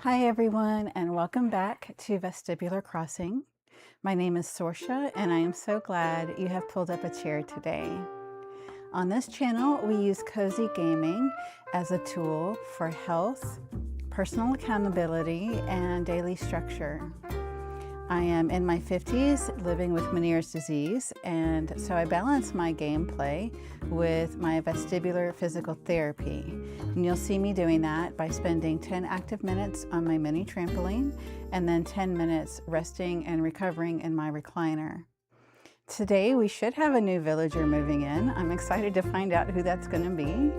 Hi everyone, and welcome back to Vestibular Crossing. My name is Sorsha, and I am so glad you have pulled up a chair today. On this channel, we use cozy gaming as a tool for health, personal accountability, and daily structure. I am in my 50s living with Meniere's disease, and so I balance my gameplay with my vestibular physical therapy. And you'll see me doing that by spending 10 active minutes on my mini trampoline and then 10 minutes resting and recovering in my recliner. Today we should have a new villager moving in. I'm excited to find out who that's going to be.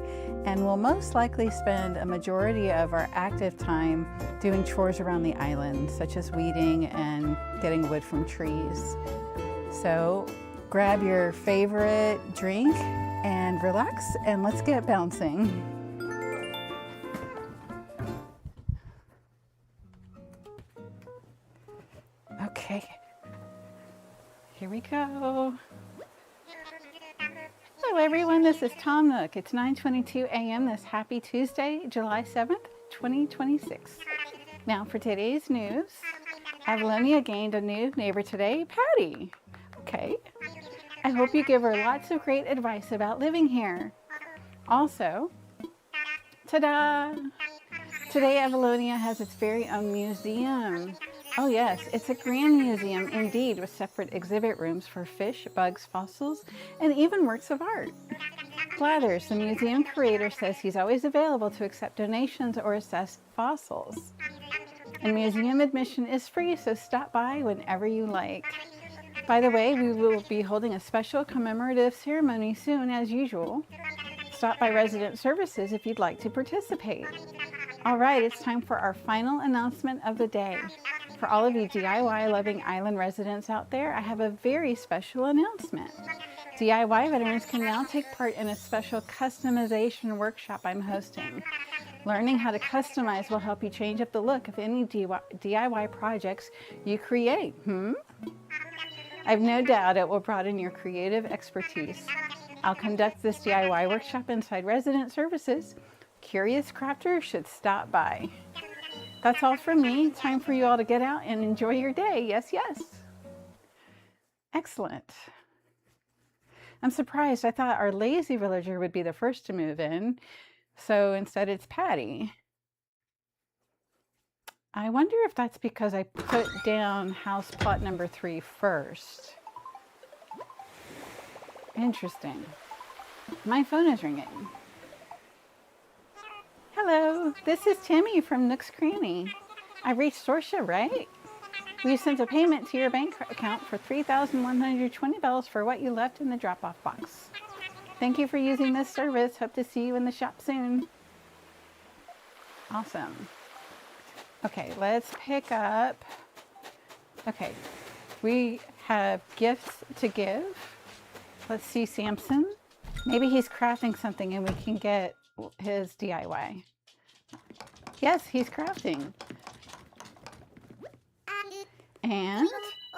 And we'll most likely spend a majority of our active time doing chores around the island, such as weeding and getting wood from trees. So grab your favorite drink and relax, and let's get bouncing. Okay, here we go. Hello everyone, this is Tom Nook. It's 9:22 a.m. this happy Tuesday, July 7th, 2026. Now for today's news. Avalonia gained a new neighbor today, Patty. Okay. I hope you give her lots of great advice about living here. Also, ta-da! Today Avalonia has its very own museum. Oh yes, it's a grand museum indeed, with separate exhibit rooms for fish, bugs, fossils, and even works of art. Blathers, the museum curator, says he's always available to accept donations or assess fossils. And museum admission is free, so stop by whenever you like. By the way, we will be holding a special commemorative ceremony soon, as usual. Stop by Resident Services if you'd like to participate. All right, it's time for our final announcement of the day. For all of you DIY-loving island residents out there, I have a very special announcement. DIY veterans can now take part in a special customization workshop I'm hosting. Learning how to customize will help you change up the look of any DIY projects you create. I've no doubt it will broaden your creative expertise. I'll conduct this DIY workshop inside Resident Services. Curious crafters should stop by. That's all from me. Time for you all to get out and enjoy your day. Yes, yes. Excellent. I'm surprised. I thought our lazy villager would be the first to move in. So instead it's Patty. I wonder if that's because I put down house plot number 3 first. Interesting. My phone is ringing. Hello, this is Timmy from Nook's Cranny. I reached Sorsha, right? We sent a payment to your bank account for $3,120 for what you left in the drop-off box. Thank you for using this service. Hope to see you in the shop soon. Awesome. Okay, let's pick up. Okay, we have gifts to give. Let's see Samson. Maybe he's crafting something and we can get his DIY. Yes, he's crafting. And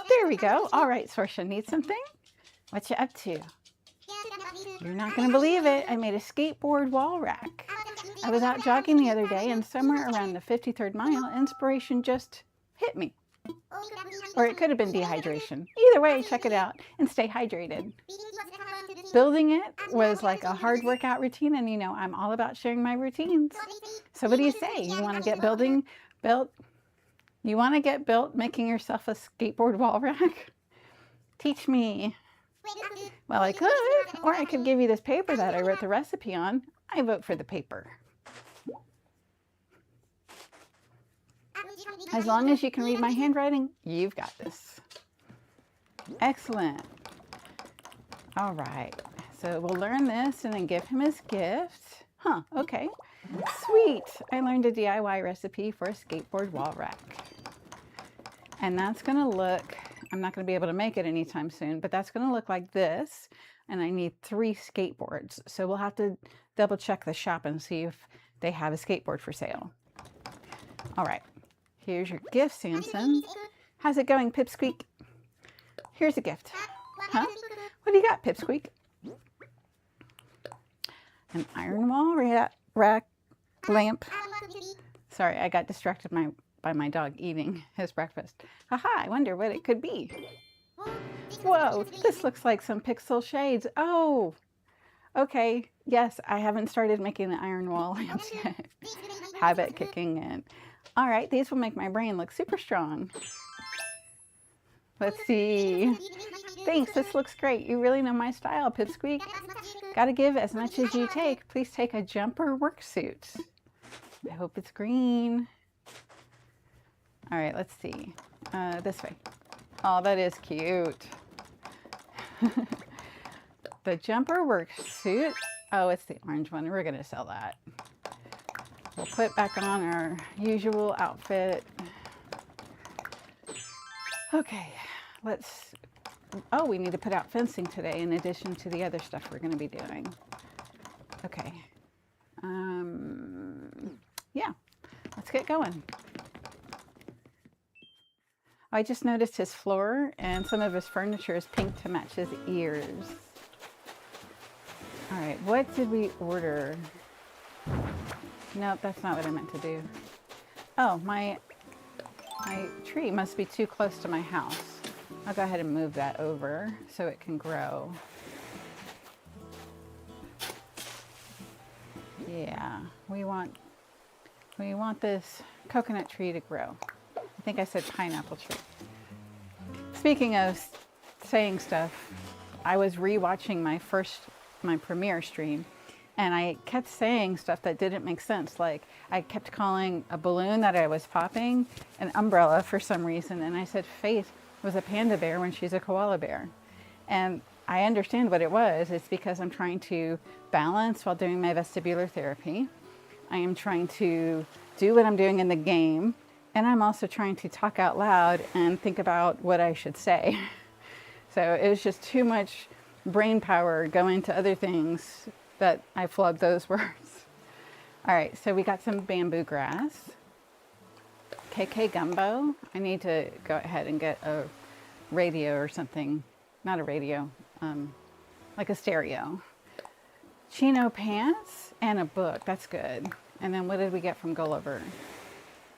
there we go. All right, Sorsha, need something? What you up to? You're not going to believe it. I made a skateboard wall rack. I was out jogging the other day and somewhere around the 53rd mile, inspiration just hit me. Or it could have been dehydration. Either way, check it out and stay hydrated. Building it was like a hard workout routine, and you know I'm all about sharing my routines. So what do you say? You want to get built? You want to get built making yourself a skateboard wall rack? Teach me. Well, I could, or I could give you this paper that I wrote the recipe on. I vote for the paper. As long as you can read my handwriting, you've got this. Excellent. All right, so we'll learn this and then give him his gift. Huh, okay. Sweet. I learned a DIY recipe for a skateboard wall rack. And that's going to look, I'm not going to be able to make it anytime soon, but that's going to look like this. And I need 3 skateboards. So we'll have to double check the shop and see if they have a skateboard for sale. All right, here's your gift, Samson. How's it going, Pipsqueak? Here's a gift. Huh? What do you got, Pipsqueak? An iron wall rack lamp, Sorry, I got distracted by my dog eating his breakfast. Haha, I wonder what it could be. Whoa, this looks like some pixel shades. Oh, okay. Yes, I haven't started making the iron wall lamps yet. Habit kicking in. All right, these will make my brain look super strong. Let's see. Thanks, this looks great. You really know my style, Pipsqueak. Gotta give as much as you take. Please take a jumper work suit. I hope it's green. All right, let's see. This way. Oh, that is cute. The jumper work suit. Oh, it's the orange one. We're gonna sell that. We'll put back on our usual outfit. Okay, let's, oh, we need to put out fencing today in addition to the other stuff we're gonna be doing. Okay, yeah, let's get going. I just noticed his floor and some of his furniture is pink to match his ears. All right, what did we order? Nope, that's not what I meant to do. Oh, my tree must be too close to my house. I'll go ahead and move that over so it can grow. Yeah, we want this coconut tree to grow. I think I said pineapple tree. Speaking of saying stuff, I was rewatching my premiere stream, and I kept saying stuff that didn't make sense. Like I kept calling a balloon that I was popping an umbrella for some reason, and I said Faith was a panda bear when she's a koala bear. And I understand what it was. It's because I'm trying to balance while doing my vestibular therapy. I am trying to do what I'm doing in the game, and I'm also trying to talk out loud and think about what I should say. So it was just too much brain power going to other things that I flubbed those words. All right, so we got some bamboo grass. KK gumbo. I need to go ahead and get a radio or something. Not a radio, like a stereo. Chino pants and a book. That's good. And then what did we get from Gulliver?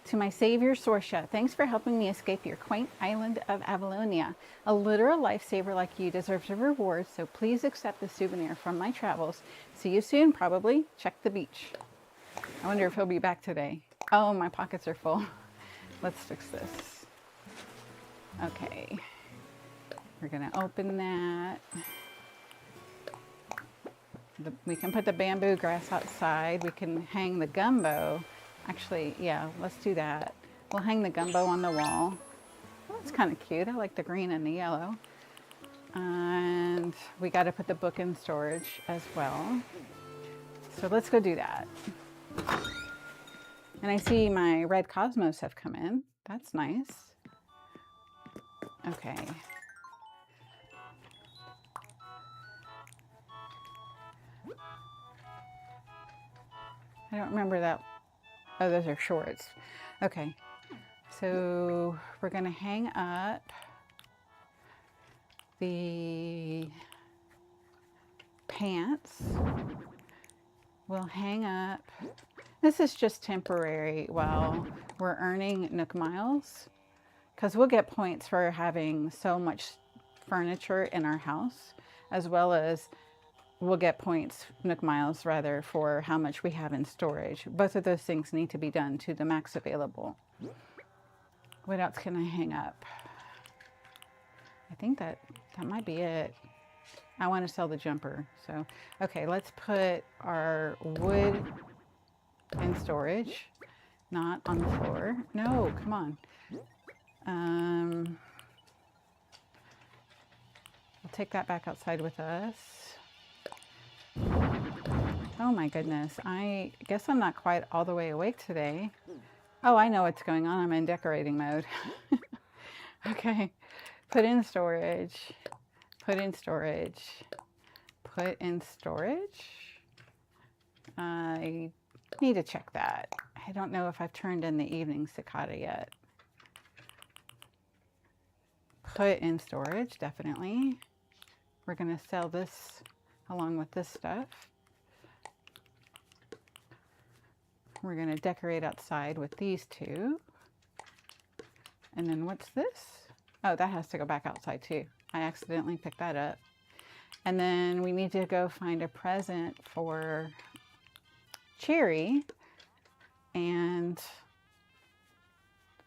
To my savior, Sorsha, thanks for helping me escape your quaint island of Avalonia. A literal lifesaver like you deserves a reward, so please accept the souvenir from my travels. See you soon, probably. Check the beach. I wonder if he'll be back today. Oh, my pockets are full. Let's fix this. Okay. We're gonna open that. We can put the bamboo grass outside. We can hang the gumbo. Actually, yeah, let's do that. We'll hang the gumbo on the wall. Well, that's kind of cute. I like the green and the yellow. And we got to put the book in storage as well. So let's go do that. And I see my red cosmos have come in. That's nice. Okay. I don't remember that. Oh, those are shorts. Okay. So we're going to hang up the pants. We'll hang up. This is just temporary while we're earning Nook Miles, because we'll get points for having so much furniture in our house, as well as we'll get points, Nook Miles rather, for how much we have in storage. Both of those things need to be done to the max available. What else can I hang up? I think that might be it. I want to sell the jumper. So, okay, let's put our wood in storage, not on the floor. No, come on. We'll take that back outside with us. Oh my goodness, I guess I'm not quite all the way awake today. Oh, I know what's going on. I'm in decorating mode. Okay, put in storage, put in storage, put in storage. I need to check that. I don't know if I've turned in the evening cicada yet. Put in storage, definitely. We're gonna sell this along with this stuff. We're going to decorate outside with these two. And then what's this? Oh, that has to go back outside too. I accidentally picked that up. And then we need to go find a present for Cherry and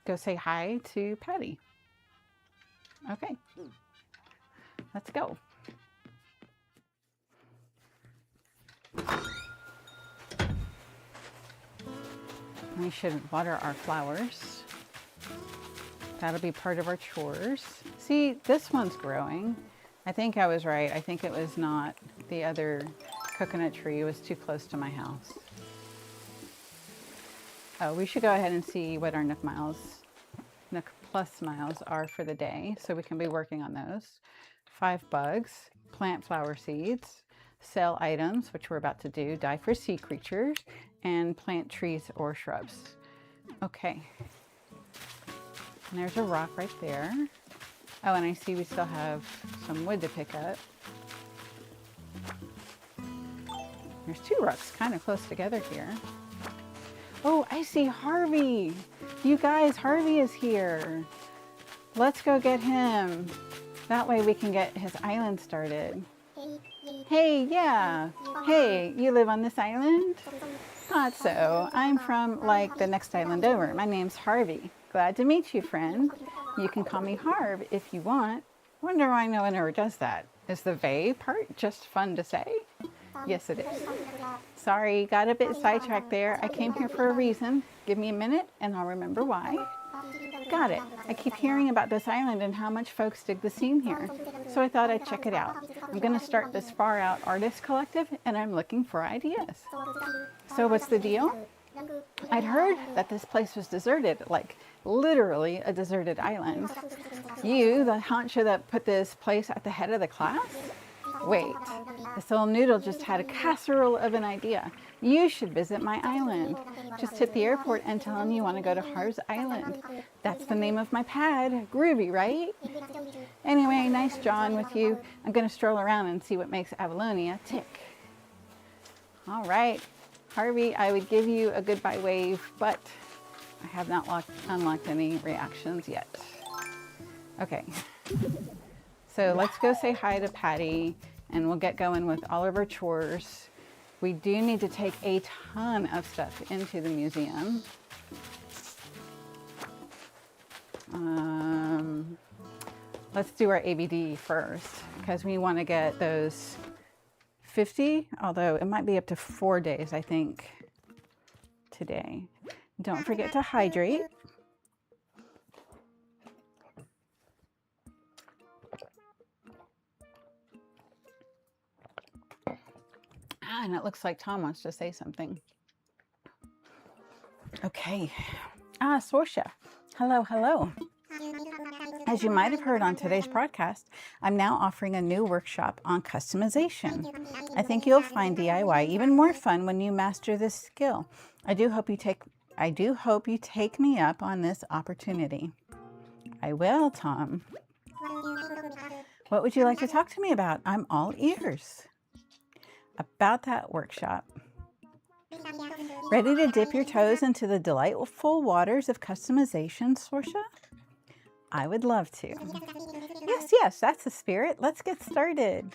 go say hi to Patty. Okay, let's go. We should water our flowers. That'll be part of our chores. See, this one's growing. I think I was right. I think it was not the other coconut tree. It was too close to my house. Oh, we should go ahead and see what our Nook Plus miles are for the day, so we can be working on those. 5 bugs, plant flower seeds, sell items, which we're about to do, dye for sea creatures, and plant trees or shrubs. Okay. And there's a rock right there. Oh, and I see we still have some wood to pick up. There's 2 rocks kind of close together here. Oh, I see Harvey. You guys, Harvey is here. Let's go get him. That way we can get his island started. Hey, yeah. Hey, you live on this island? Thought so. I'm from like the next island over. My name's Harvey. Glad to meet you, friend. You can call me Harv if you want. Wonder why no one ever does that. Is the "vey" part just fun to say? Yes, it is. Sorry, got a bit sidetracked there. I came here for a reason. Give me a minute and I'll remember why. Got it. I keep hearing about this island and how much folks dig the scene here. So I thought I'd check it out. I'm going to start this Far Out Artist Collective and I'm looking for ideas. So what's the deal? I'd heard that this place was deserted, like literally a deserted island. You, the honcho that put this place at the head of the class? Wait, this little noodle just had a casserole of an idea. You should visit my island. Just hit the airport and tell him you want to go to Harv's Island. That's the name of my pad. Groovy, right? Anyway, nice jawing with you. I'm going to stroll around and see what makes Avalonia tick. All right, Harvey, I would give you a goodbye wave, but I have not unlocked any reactions yet. Okay, so let's go say hi to Patty and we'll get going with all of our chores. We do need to take a ton of stuff into the museum. Let's do our ABD first because we want to get those 50, although it might be up to 4 days, I think, today. Don't forget to hydrate. And it looks like Tom wants to say something. Okay. Sorsha. Hello, hello. As you might have heard on today's broadcast, I'm now offering a new workshop on customization. I think you'll find DIY even more fun when you master this skill. I do hope you take me up on this opportunity. I will, Tom. What would you like to talk to me about? I'm all ears. About that workshop. Ready to dip your toes into the delightful waters of customization, Sorsha? I would love to. Yes, that's the spirit. Let's get started.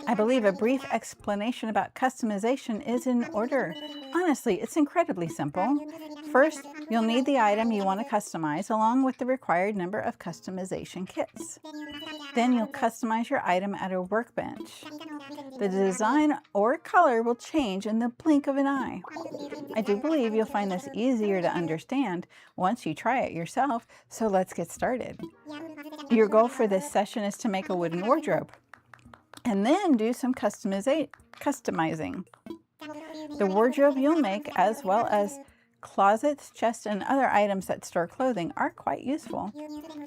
I believe a brief explanation about customization is in order. Honestly, it's incredibly simple. First, you'll need the item you want to customize along with the required number of customization kits. Then you'll customize your item at a workbench. The design or color will change in the blink of an eye. I do believe you'll find this easier to understand once you try it yourself, so let's get started. Your goal for this session is to make a wooden wardrobe and then do some customizing. The wardrobe you'll make, as well as closets, chests, and other items that store clothing, are quite useful.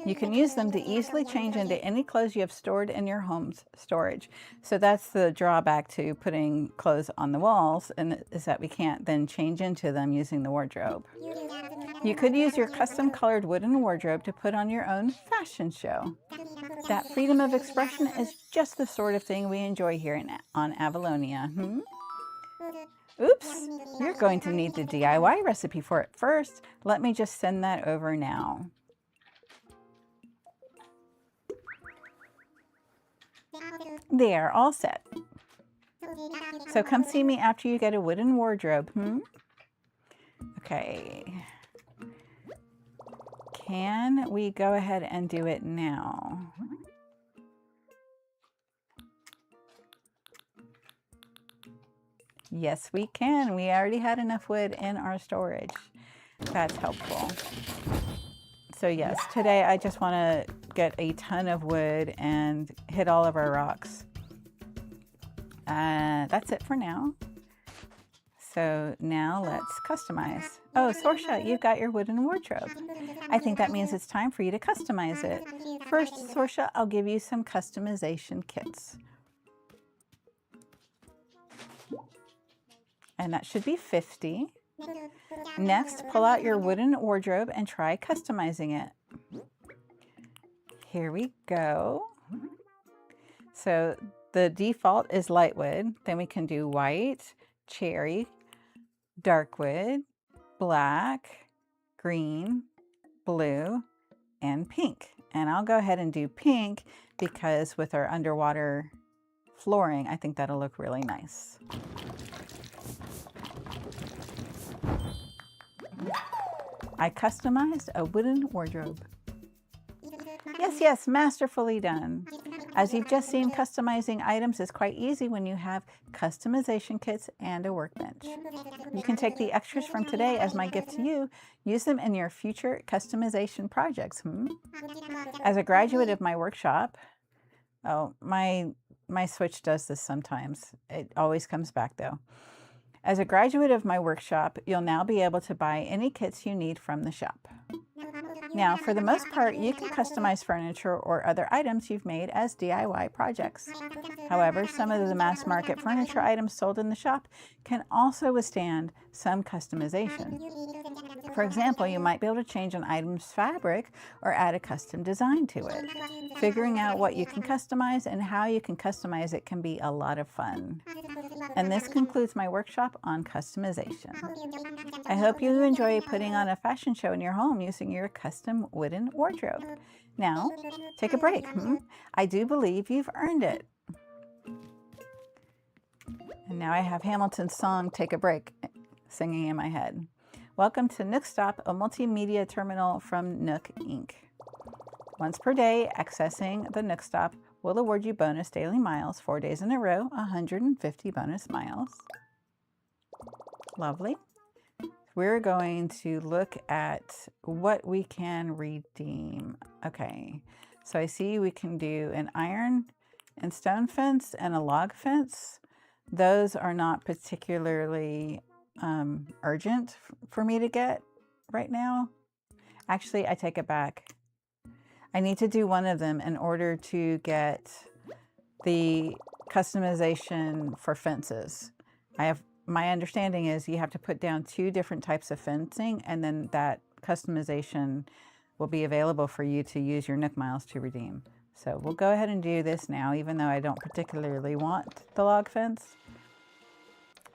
You can use them to easily change into any clothes you have stored in your home's storage. So that's the drawback to putting clothes on the walls, and is that we can't then change into them using the wardrobe. You could use your custom colored wooden wardrobe to put on your own fashion show. That freedom of expression is just the sort of thing we enjoy here on Avalonia. Oops, you're going to need the DIY recipe for it first. Let me just send that over now. There, all set. So come see me after you get a wooden wardrobe. Okay. Can we go ahead and do it now? Yes, we can. We already had enough wood in our storage. That's helpful. So yes, today I just want to get a ton of wood and hit all of our rocks. That's it for now. So now let's customize. Oh, Sorsha, you've got your wooden wardrobe. I think that means it's time for you to customize it. First, Sorsha, I'll give you some customization kits. And that should be 50. Next, pull out your wooden wardrobe and try customizing it. Here we go. So the default is light wood. Then we can do white, cherry, dark wood, black, green, blue, and pink. And I'll go ahead and do pink because with our underwater flooring, I think that'll look really nice. I customized a wooden wardrobe. Yes, masterfully done. As you've just seen, customizing items is quite easy when you have customization kits and a workbench. You can take the extras from today as my gift to you, use them in your future customization projects. As a graduate of my workshop, my Switch does this sometimes. It always comes back though. As a graduate of my workshop, you'll now be able to buy any kits you need from the shop. Now, for the most part, you can customize furniture or other items you've made as DIY projects. However, some of the mass market furniture items sold in the shop can also withstand some customization. For example, you might be able to change an item's fabric or add a custom design to it. Figuring out what you can customize and how you can customize it can be a lot of fun. And this concludes my workshop on customization. I hope you enjoy putting on a fashion show in your home using your custom wooden wardrobe. Now, take a break. I do believe you've earned it. And now I have Hamilton's song, Take a Break, singing in my head. Welcome to Nook Stop, a multimedia terminal from Nook Inc. Once per day, accessing the Nook Stop will award you bonus daily miles 4 days in a row, 150 bonus miles. Lovely. We're going to look at what we can redeem. Okay, so I see we can do an iron and stone fence and a log fence. Those are not particularly urgent for me to get right now. Actually, I take it back. I need to do one of them in order to get the customization for fences. My understanding is you have to put down 2 different types of fencing, and then that customization will be available for you to use your Nook miles to redeem. So we'll go ahead and do this now, even though I don't particularly want the log fence.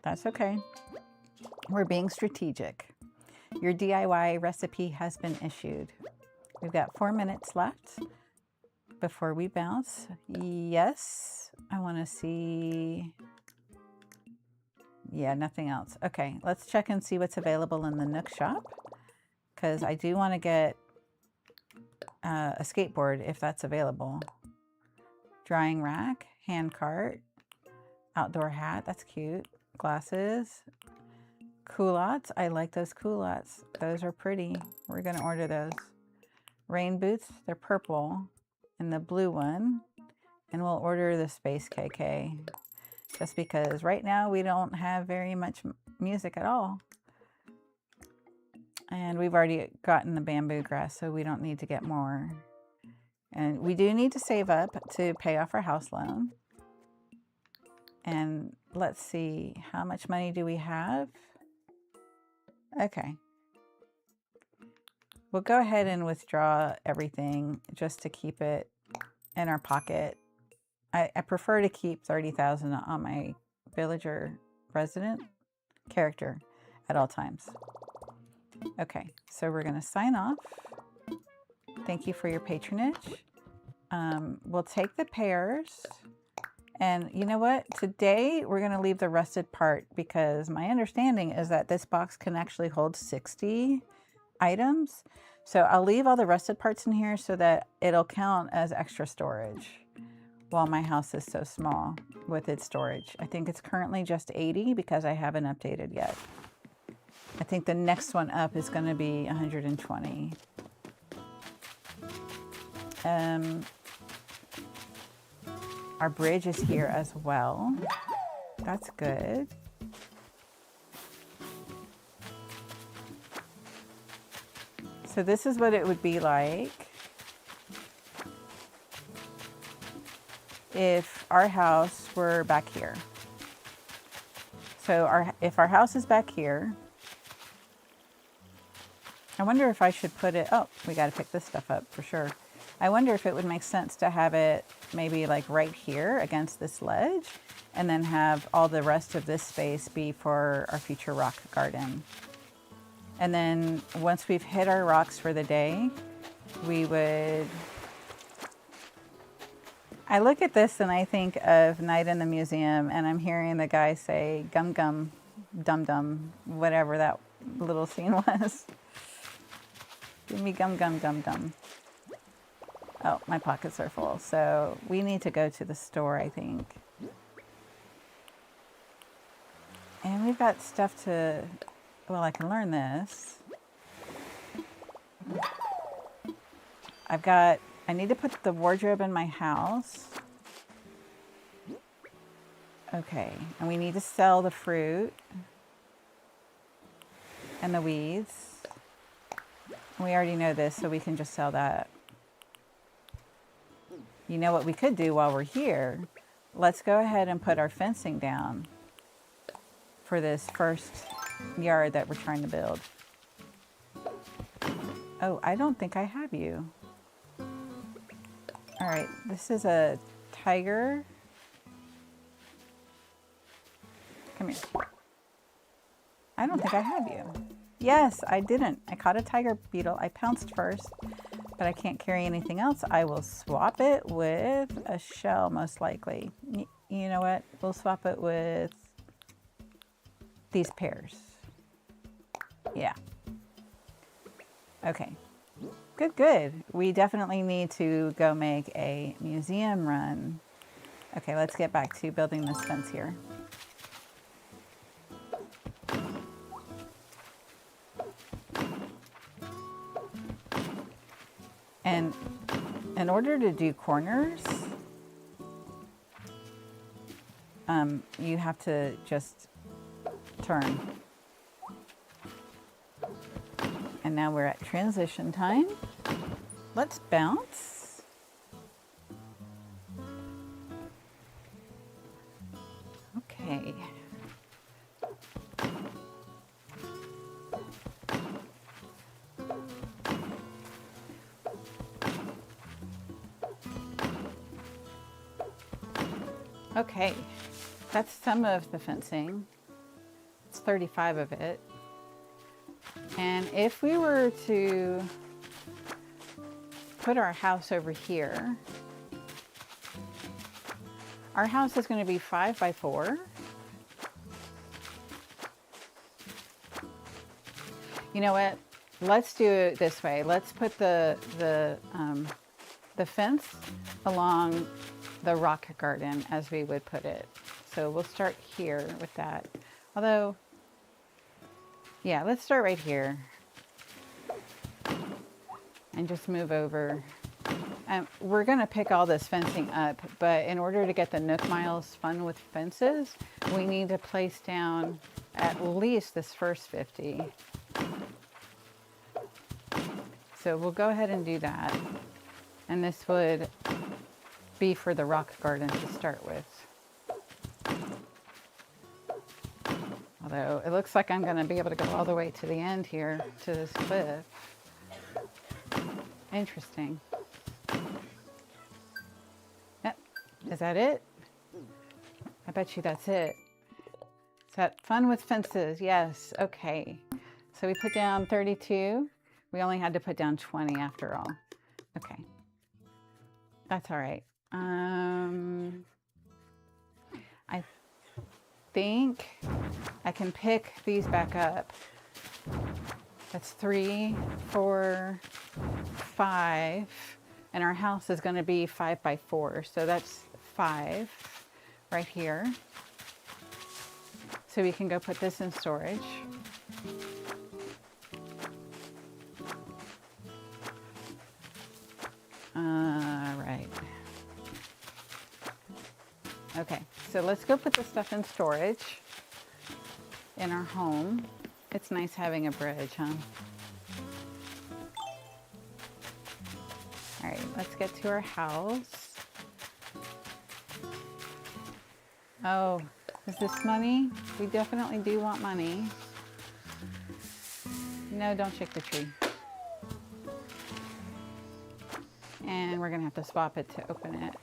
That's okay. We're being strategic. Your DIY recipe has been issued. We've got 4 minutes left before we bounce. Yes, I want to see. Yeah, nothing else. Okay, let's check and see what's available in the Nook shop, because I do want to get a skateboard if that's available. Drying rack, hand cart, outdoor hat, that's cute. Glasses, culottes. I like those culottes. Those are pretty. We're going to order those. Rain boots, they're purple, and the blue one. And we'll order the Space KK. Just because right now we don't have very much music at all. And we've already gotten the bamboo grass, so we don't need to get more. And we do need to save up to pay off our house loan. And let's see, how much money do we have? Okay. We'll go ahead and withdraw everything just to keep it in our pocket. I prefer to keep 30,000 on my villager resident character at all times. Okay, so we're going to sign off. Thank you for your patronage. We'll take the pears. And you know what? Today we're going to leave the rusted part because my understanding is that this box can actually hold 60 items. So I'll leave all the rusted parts in here so that it'll count as extra storage while my house is so small with its storage. I think it's currently just 80 because I haven't updated yet. I think the next one up is going to be 120. Our bridge is here as well. That's good. So this is what it would be like if our house were back here. So if our house is back here, I wonder if I should put it, oh, we got to pick this stuff up for sure. I wonder if it would make sense to have it maybe like right here against this ledge and then have all the rest of this space be for our future rock garden. And then once we've hit our rocks for the day, we would, I look at this and I think of Night in the Museum and I'm hearing the guy say gum gum, dum dum, whatever that little scene was. Give me gum gum gum gum. Oh, my pockets are full, so we need to go to the store, I think. And we've got stuff to, well, I can learn this. I need to put the wardrobe in my house. Okay, and we need to sell the fruit and the weeds. We already know this, so we can just sell that. You know what we could do while we're here? Let's go ahead and put our fencing down for this first yard that we're trying to build. Oh, I don't think I have you. All right, this is a tiger. Come here. I don't think I have you. Yes, I didn't. I caught a tiger beetle. I pounced first, but I can't carry anything else. I will swap it with a shell, most likely. You know what? We'll swap it with these pears. Yeah. Okay. Good, good. We definitely need to go make a museum run. Okay, let's get back to building this fence here. And in order to do corners, you have to just turn. And now we're at transition time. Let's bounce. Okay. Okay, that's some of the fencing. It's 35 of it. And if we were to put our house over here, our house is going to be 5 by 4. You know what? Let's do it this way. Let's put the fence along the rock garden, as we would put it. So we'll start here with that. Although, yeah, let's start right here and just move over. We're gonna pick all this fencing up, but in order to get the Nook Miles fun with fences, we need to place down at least this first 50. So we'll go ahead and do that. And this would be for the rock garden to start with. Although it looks like I'm going to be able to go all the way to the end here to this cliff. Interesting. Is that it? I bet you that's it. Is that fun with fences? Yes. Okay. So we put down 32. We only had to put down 20 after all. Okay. That's all right. I think I can pick these back up. That's 3, 4, 5. And our house is going to be 5 by 4. So that's 5 right here. So we can go put this in storage. Right. Okay, so let's go put this stuff in storage in our home. It's nice having a bridge, huh? All right, let's get to our house. Oh, is this money? We definitely do want money. No, don't shake the tree. And we're gonna have to swap it to open it.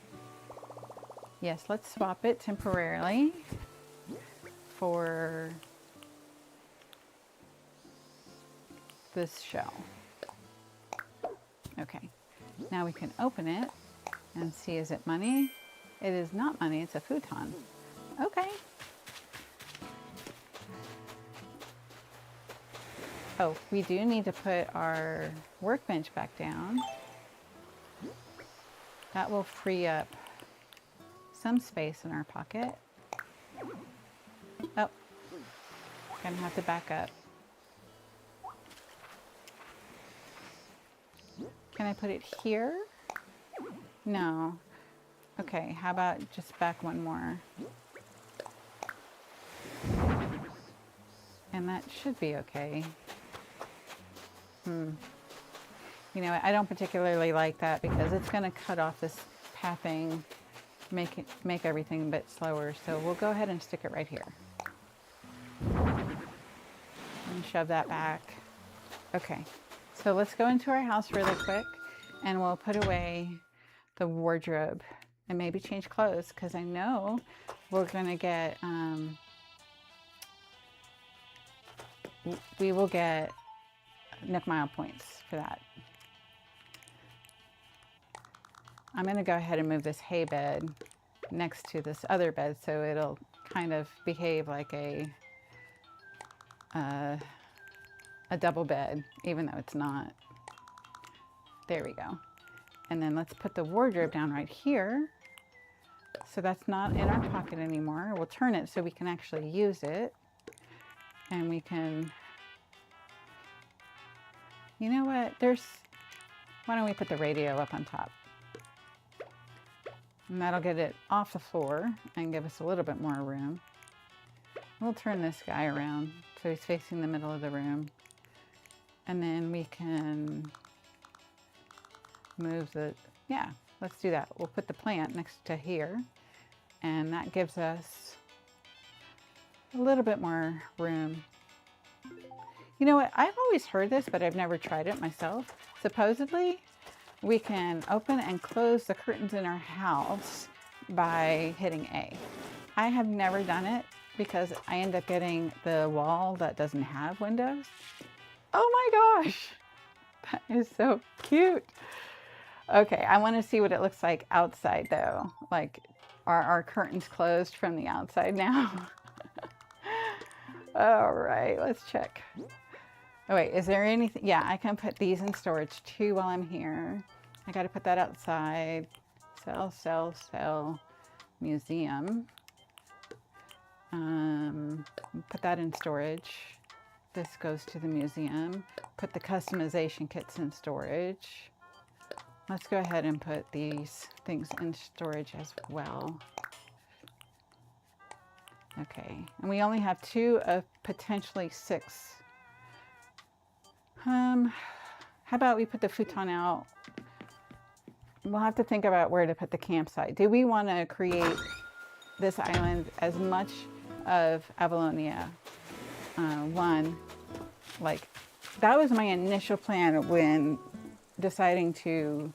Yes, let's swap it temporarily for this shell. Okay, now we can open it and see, is it money? It is not money, it's a futon. Okay. Oh, we do need to put our workbench back down. That will free up some space in our pocket. Oh, gonna have to back up. Can I put it here? No. Okay, how about just back one more? And that should be okay. You know, I don't particularly like that because it's going to cut off this pathing, make everything a bit slower. So we'll go ahead and stick it right here. And shove that back. Okay, so let's go into our house really quick and we'll put away the wardrobe and maybe change clothes because I know we're going to get, we will get Nook Mile points for that. I'm going to go ahead and move this hay bed next to this other bed so it'll kind of behave like a double bed, even though it's not. There we go. And then let's put the wardrobe down right here. So that's not in our pocket anymore. We'll turn it so we can actually use it. And we can, you know what, why don't we put the radio up on top? And that'll get it off the floor and give us a little bit more room. We'll turn this guy around so he's facing the middle of the room. And then we can move yeah, let's do that. We'll put the plant next to here. And that gives us a little bit more room. You know what, I've always heard this, but I've never tried it myself. Supposedly, we can open and close the curtains in our house by hitting A. I have never done it because I end up getting the wall that doesn't have windows. Oh my gosh, that is so cute. Okay, I want to see what it looks like outside though. Like, are our curtains closed from the outside now? All right, let's check. Oh wait, is there anything? Yeah, I can put these in storage too while I'm here. I got to put that outside. Sell, museum. Put that in storage. This goes to the museum. Put the customization kits in storage. Let's go ahead and put these things in storage as well. Okay, and we only have 2 of potentially 6. How about we put the futon out? We'll have to think about where to put the campsite. Do we want to create this island as much of Avalonia? Like, that was my initial plan when deciding to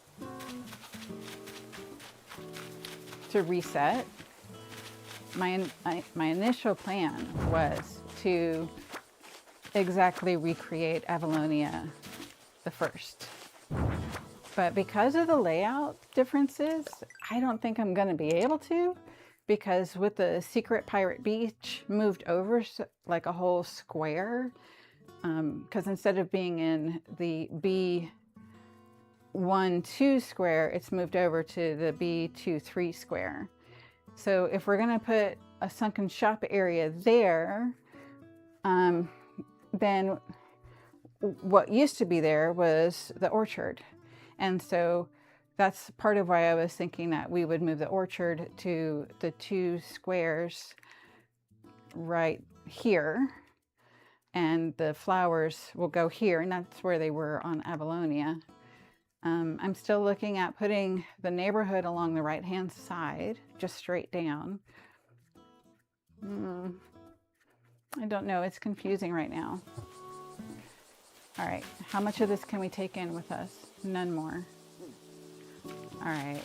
to reset. My initial plan was to exactly recreate Avalonia the first. But because of the layout differences, I don't think I'm going to be able to, because with the Secret Pirate Beach moved over like a whole square, because instead of being in the B1-2 square, it's moved over to the B2-3 square. So if we're going to put a sunken shop area there, then what used to be there was the orchard. And so that's part of why I was thinking that we would move the orchard to the 2 squares right here, and the flowers will go here, and that's where they were on Avalonia. I'm still looking at putting the neighborhood along the right-hand side, just straight down. I don't know, it's confusing right now. All right, how much of this can we take in with us? None more. All right.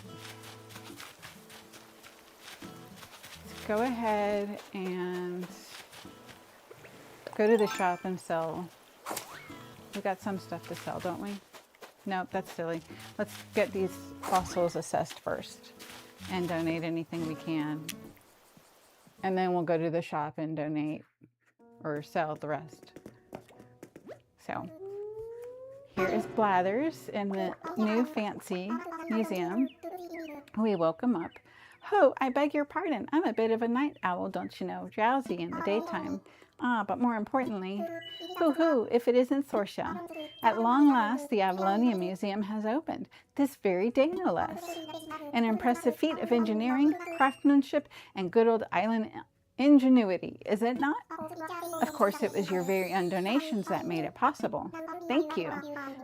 Let's go ahead and go to the shop and sell. We got some stuff to sell, don't we? Nope, that's silly. Let's get these fossils assessed first and donate anything we can. And then we'll go to the shop and donate or sell the rest. So here is Blathers in the new fancy museum. We woke him up. Oh, I beg your pardon. I'm a bit of a night owl, don't you know, drowsy in the daytime. But more importantly, hoo-hoo, if it isn't Sorsha. At long last, the Avalonia Museum has opened, this very day no less. An impressive feat of engineering, craftsmanship, and good old island ingenuity, is it not? Of course, it was your very own donations that made it possible. Thank you.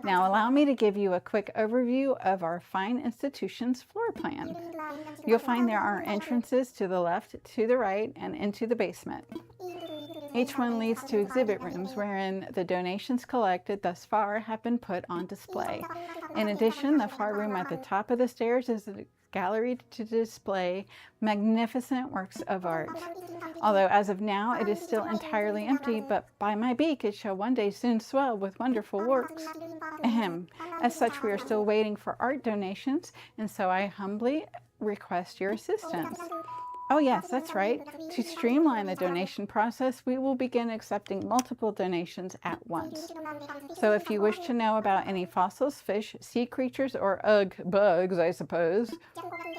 Now allow me to give you a quick overview of our fine institution's floor plan. You'll find there are entrances to the left, to the right, and into the basement. Each one leads to exhibit rooms wherein the donations collected thus far have been put on display. In addition, the far room at the top of the stairs is a gallery to display magnificent works of art. Although as of now it is still entirely empty, but by my beak it shall one day soon swell with wonderful works. Ahem. As such, we are still waiting for art donations, and so I humbly request your assistance. Oh yes, that's right. To streamline the donation process, we will begin accepting multiple donations at once. So if you wish to know about any fossils, fish, sea creatures, or bugs, I suppose,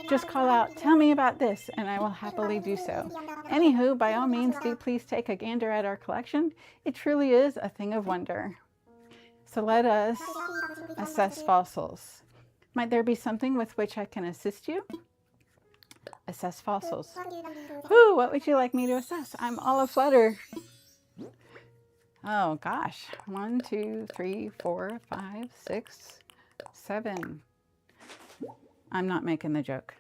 just call out, "Tell me about this," and I will happily do so. Anywho, by all means, do please take a gander at our collection. It truly is a thing of wonder. So let us assess fossils. Might there be something with which I can assist you? Assess fossils. Whew, what would you like me to assess? I'm all aflutter. Oh gosh. 1, 2, 3, 4, 5, 6, 7. I'm not making the joke.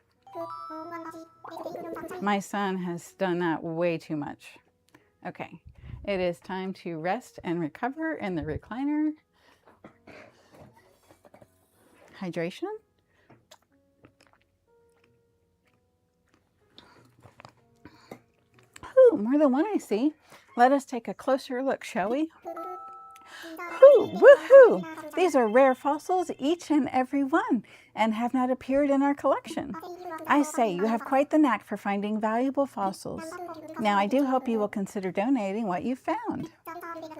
My son has done that way too much. Okay. It is time to rest and recover in the recliner. Hydration. Ooh, more than one I see. Let us take a closer look, shall we? Hoo, woohoo! These are rare fossils, each and every one, and have not appeared in our collection. I say, you have quite the knack for finding valuable fossils. Now, I do hope you will consider donating what you found.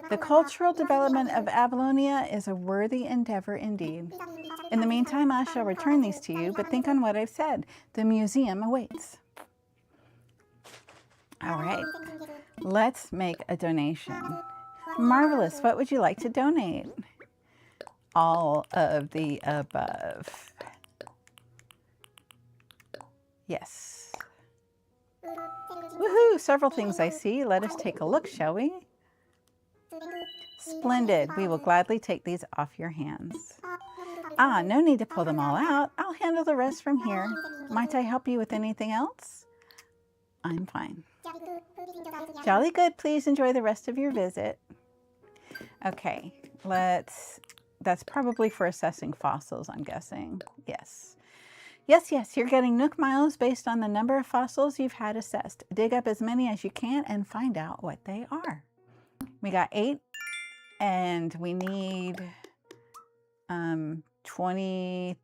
The cultural development of Avalonia is a worthy endeavor indeed. In the meantime, I shall return these to you, but think on what I've said. The museum awaits. All right, let's make a donation. Marvelous. What would you like to donate? All of the above. Yes. Woohoo! Several things I see. Let us take a look, shall we? Splendid. We will gladly take these off your hands. Ah, no need to pull them all out. I'll handle the rest from here. Might I help you with anything else? I'm fine. Jolly good. Please enjoy the rest of your visit. Okay, that's probably for assessing fossils, I'm guessing. Yes. Yes, yes, you're getting Nook miles based on the number of fossils you've had assessed. Dig up as many as you can and find out what they are. We got 8, and we need 22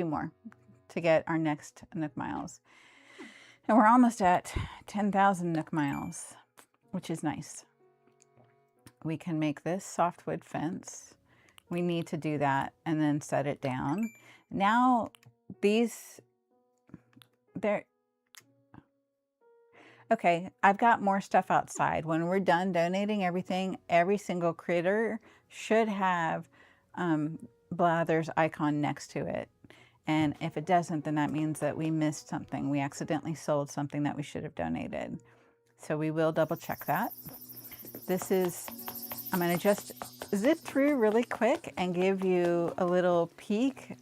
more to get our next Nook miles. And we're almost at 10,000 Nook miles, which is nice. We can make this softwood fence. We need to do that and then set it down. Now okay, I've got more stuff outside. When we're done donating everything, every single critter should have Blather's icon next to it. And if it doesn't, then that means that we missed something. We accidentally sold something that we should have donated. So we will double check that. I'm gonna just zip through really quick and give you a little peek,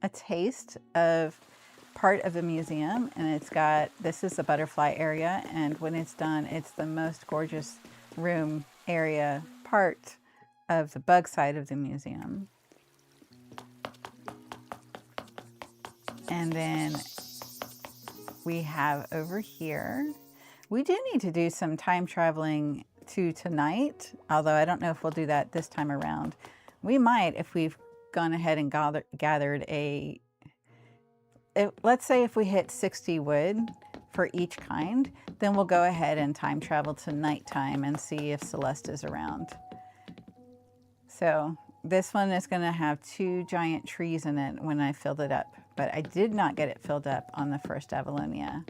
a taste of part of the museum. And this is the butterfly area. And when it's done, it's the most gorgeous room area part of the bug side of the museum. And then we have over here, we do need to do some time traveling to tonight, although I don't know if we'll do that this time around. We might if we've gone ahead and gathered let's say if we hit 60 wood for each kind, then we'll go ahead and time travel to nighttime and see if Celeste is around. So this one is going to have 2 giant trees in it when I filled it up, but I did not get it filled up on the first Avalonia.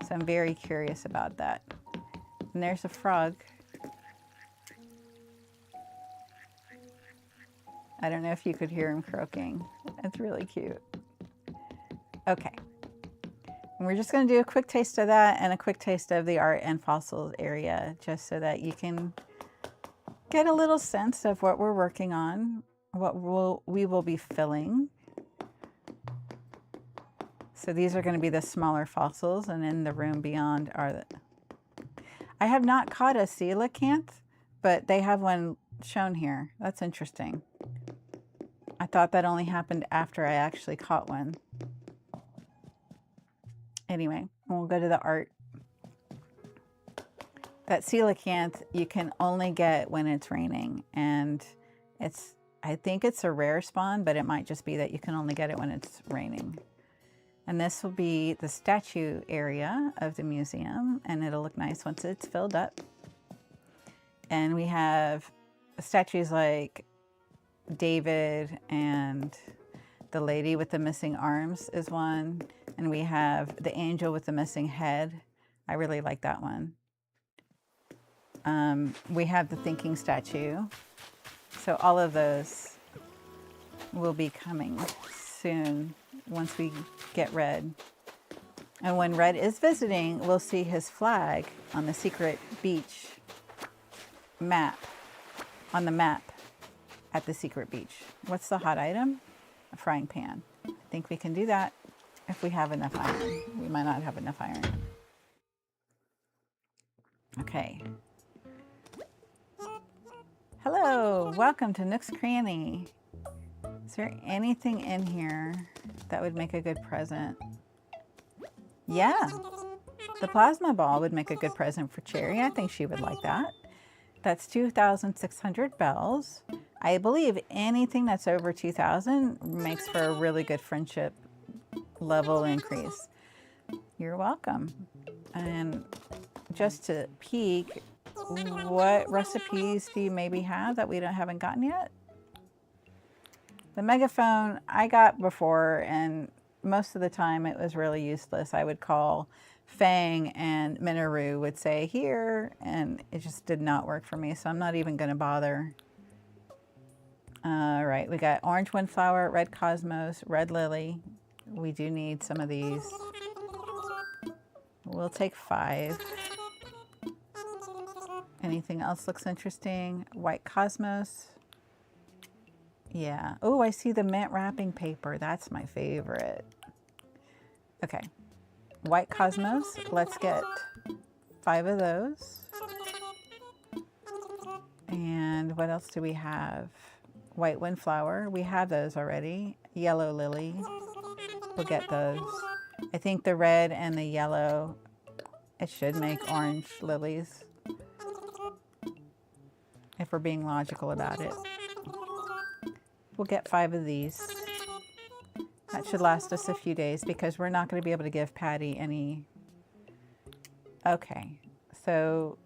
So I'm very curious about that. And there's a frog. I don't know if you could hear him croaking. It's really cute. Okay. And we're just going to do a quick taste of that and a quick taste of the art and fossils area, just so that you can get a little sense of what we're working on, what we will be filling. So these are going to be the smaller fossils, and in the room beyond are I have not caught a coelacanth, but they have one shown here. That's interesting. I thought that only happened after I actually caught one. Anyway, we'll go to the art. That coelacanth you can only get when it's raining, and I think it's a rare spawn, but it might just be that you can only get it when it's raining. And this will be the statue area of the museum, and it'll look nice once it's filled up. And we have statues like David, and the lady with the missing arms is one. And we have the angel with the missing head. I really like that one. We have the thinking statue. So all of those will be coming soon once we get Red. And when Red is visiting, we'll see his flag on the secret beach map, on the map at the secret beach. What's the hot item? A frying pan. I think we can do that if we have enough iron. We might not have enough iron. Okay. Hello, welcome to Nook's Cranny. Is there anything in here that would make a good present? Yeah, the plasma ball would make a good present for Cherry. I think she would like that. That's 2,600 bells. I believe anything that's over 2,000 makes for a really good friendship level increase. You're welcome. And just to peek, what recipes do you maybe have that we haven't gotten yet? The megaphone I got before, and most of the time it was really useless. I would call Fang and Meniere would say here, and it just did not work for me, so I'm not even going to bother. All right, we got orange windflower, red cosmos, red lily. We do need some of these. We'll take 5. Anything else looks interesting? White cosmos. Yeah. Oh, I see the mint wrapping paper. That's my favorite. Okay. White cosmos. Let's get 5 of those. And what else do we have? white windflower. We have those already. Yellow lily. We'll get those. I think the red and the yellow, it should make orange lilies, if we're being logical about it. We'll get 5 of these. That should last us a few days because we're not going to be able to give Patty any. Okay, so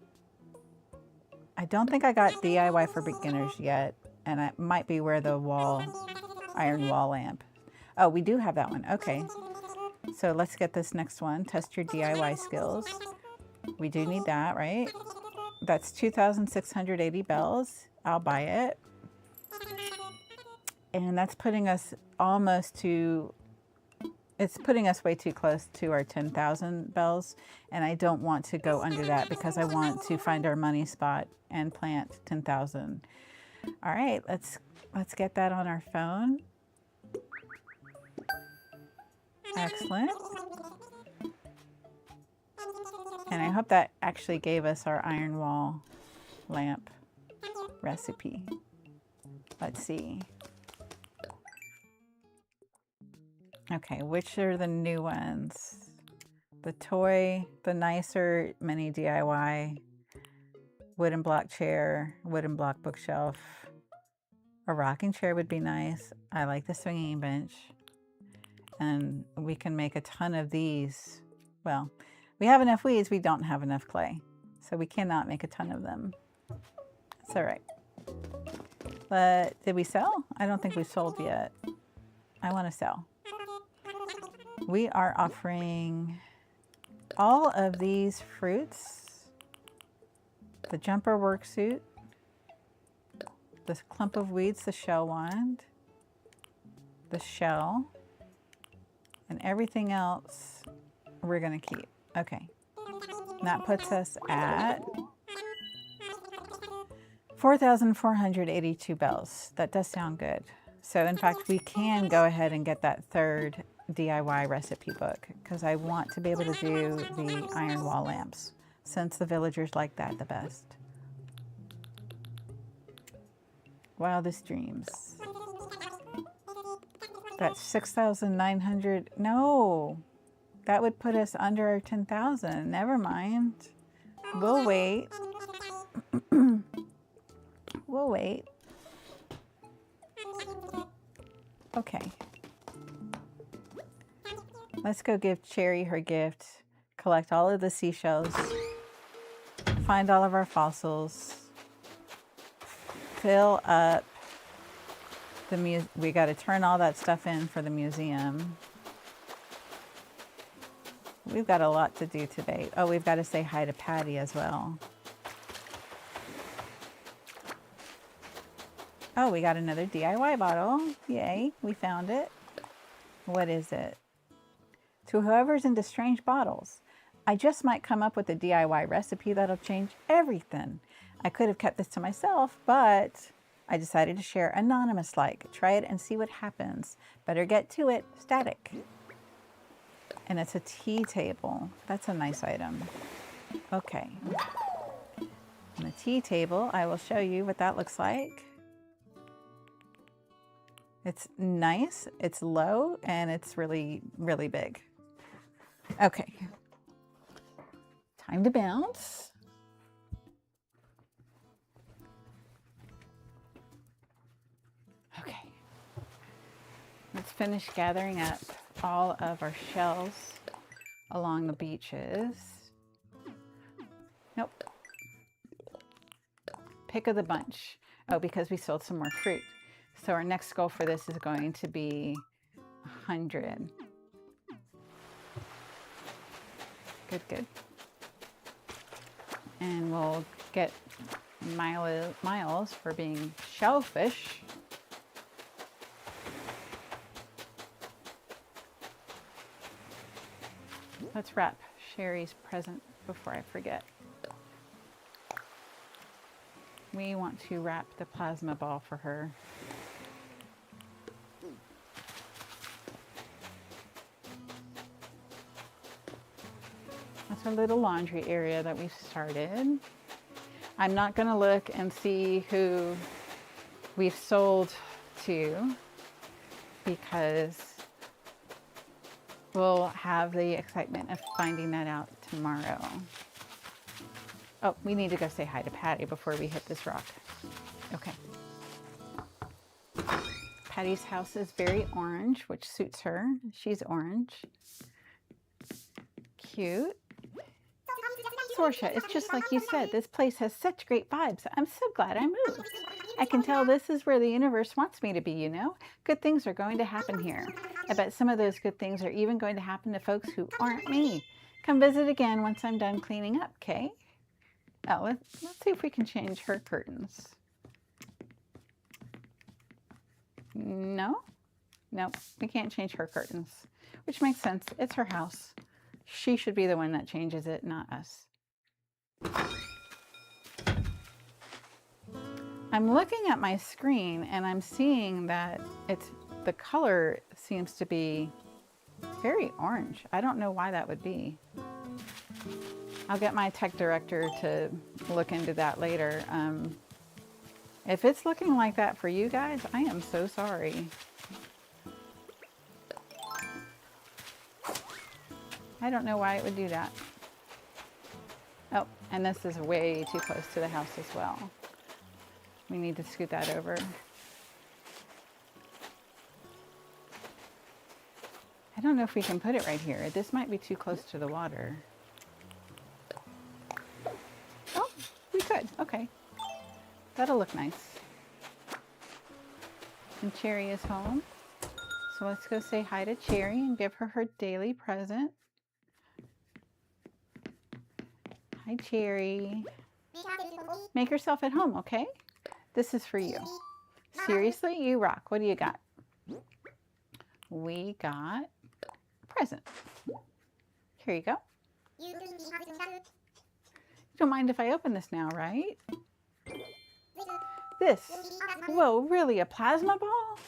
I don't think I got DIY for beginners yet, and it might be where the iron wall lamp. Oh, we do have that one. Okay, so let's get this next one. Test your DIY skills. We do need that, right? That's 2,680 bells. I'll buy it. And that's putting us almost to, it's putting us way too close to our 10,000 bells. And I don't want to go under that because I want to find our money spot and plant 10,000. All right, let's get that on our phone. Excellent. And I hope that actually gave us our iron wall lamp recipe. Let's see. Okay, which are the new ones? The toy, the nicer mini DIY, wooden block chair, wooden block bookshelf. A rocking chair would be nice. I like the swinging bench. And we can make a ton of these. Well, we have enough weeds, we don't have enough clay. So we cannot make a ton of them. It's all right. But did we sell? I don't think we sold yet. I want to sell. We are offering all of these fruits, the jumper worksuit, this clump of weeds, the shell wand, the shell, and everything else we're going to keep. Okay, and that puts us at 4,482 bells. That does sound good. So in fact, we can go ahead and get that third DIY recipe book because I want to be able to do the iron wall lamps since the villagers like that the best. Wildest dreams. That's 6,900. No, that would put us under our 10,000. Never mind. We'll wait. We'll wait. Okay. Let's go give Cherry her gift, collect all of the seashells, find all of our fossils, fill up the we got to turn all that stuff in for the museum. We've got a lot to do today. Oh, we've got to say hi to Patty as well. Oh, we got another DIY bottle. Yay, we found it. What is it? To whoever's into strange bottles. I just might come up with a DIY recipe that'll change everything. I could have kept this to myself, but I decided to share anonymous-like. Try it and see what happens. Better get to it. Static. And it's a tea table. That's a nice item. Okay. On the tea table, I will show you what that looks like. It's nice, it's low, and it's really, really big. Okay. Time to bounce. Okay. Let's finish gathering up all of our shells along the beaches. Nope. Pick of the bunch. Oh, because we sold some more fruit. So our next goal for this is going to be 100. Good, good. And we'll get miles for being shellfish. Let's wrap Sherry's present before I forget. We want to wrap the plasma ball for her. That's our little laundry area that we've started. I'm not going to look and see who we've sold two because we'll have the excitement of finding that out tomorrow. Oh, we need to go say hi to Patty before we hit this rock. Okay. Patty's house is very orange, which suits her. She's orange. Cute. Sorsha, it's just like you said, this place has such great vibes. I'm so glad I moved. I can tell this is where the universe wants me to be, you know? Good things are going to happen here. I bet some of those good things are even going to happen to folks who aren't me. Come visit again once I'm done cleaning up, okay? Oh, let's see if we can change her curtains. No? Nope, we can't change her curtains, which makes sense. It's her house. She should be the one that changes it, not us. I'm looking at my screen and I'm seeing that the color seems to be very orange. I don't know why that would be. I'll get my tech director to look into that later. If it's looking like that for you guys, I am so sorry. I don't know why it would do that. Oh, and this is way too close to the house as well. We need to scoot that over. I don't know if we can put it right here. This might be too close to the water. Oh, we could. Okay. That'll look nice. And Cherry is home. So let's go say hi to Cherry and give her her daily present. Hi, Cherry. Make yourself at home, okay? This is for you. Seriously, you rock. What do you got? We got a present. Here you go. You don't mind if I open this now, right? This. Whoa, really? A plasma ball?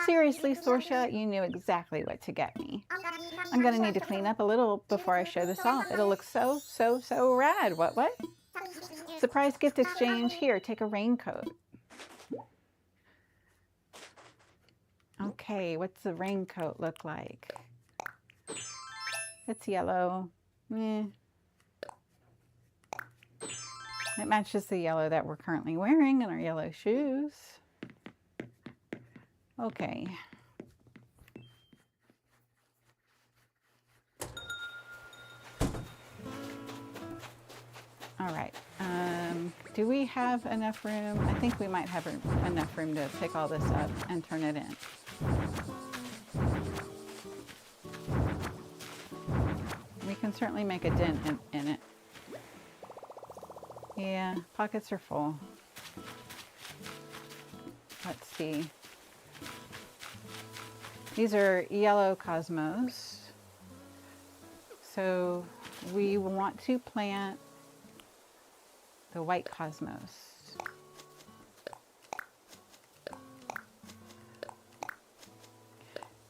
Seriously, Sorsha, you knew exactly what to get me. I'm gonna need to clean up a little before I show this off. It'll look so rad. What? Surprise gift exchange. Here, take a raincoat. Okay, what's the raincoat look like? It's yellow. It matches the yellow that we're currently wearing in our yellow shoes. Okay. All right. Do we have enough room? I think we might have enough room to pick all this up and turn it in. We can certainly make a dent in it. Yeah, pockets are full. Let's see. These are yellow cosmos. So we want to plant the white cosmos.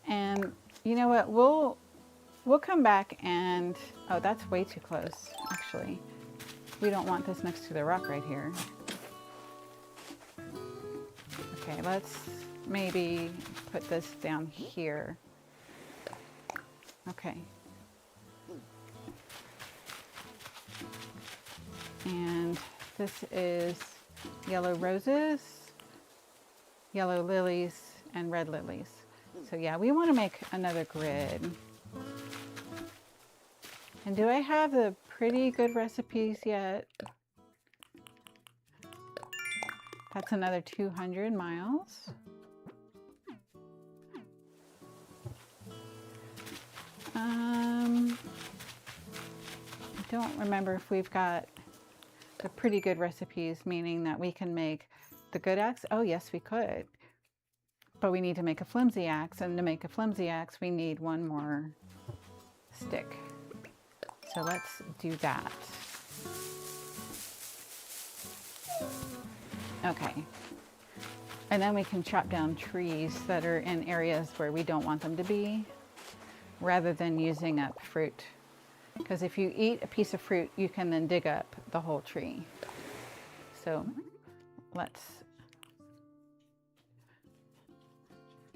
And you know what? We'll come back and, oh, that's way too close, actually. We don't want this next to the rock right here. Okay, let's maybe put this down here. Okay. And this is yellow roses, yellow lilies, and red lilies. So yeah, we want to make another grid. And do I have the pretty good recipes yet? That's another 200 miles. I don't remember if we've got the pretty good recipes, meaning that we can make the good axe. Oh, yes, we could. But we need to make a flimsy axe, and to make a flimsy axe, we need one more stick. So let's do that. Okay. And then we can chop down trees that are in areas where we don't want them to be, rather than using up fruit. Because if you eat a piece of fruit, you can then dig up the whole tree. So let's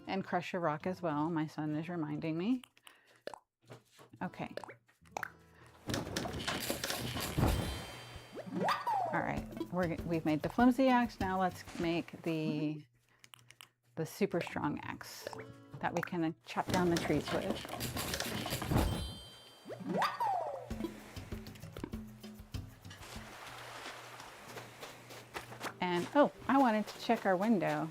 And crush a rock as well. My son is reminding me. Okay. All right, we've made the flimsy axe. Now let's make the super strong axe that we can chop down the trees with. And oh, I wanted to check our window.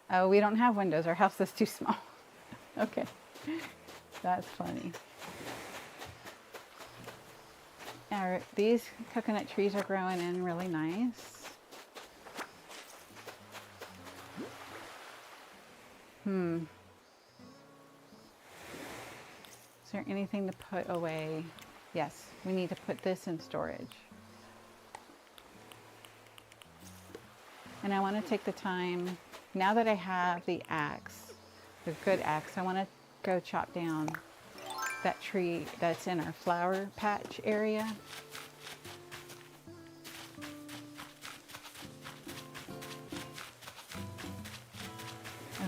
Oh, we don't have windows. Our house is too small. Okay, that's funny. These coconut trees are growing in really nice. Is there anything to put away? Yes, we need to put this in storage. And I want to take the time, now that I have the axe, the good axe, I want to go chop down that tree that's in our flower patch area.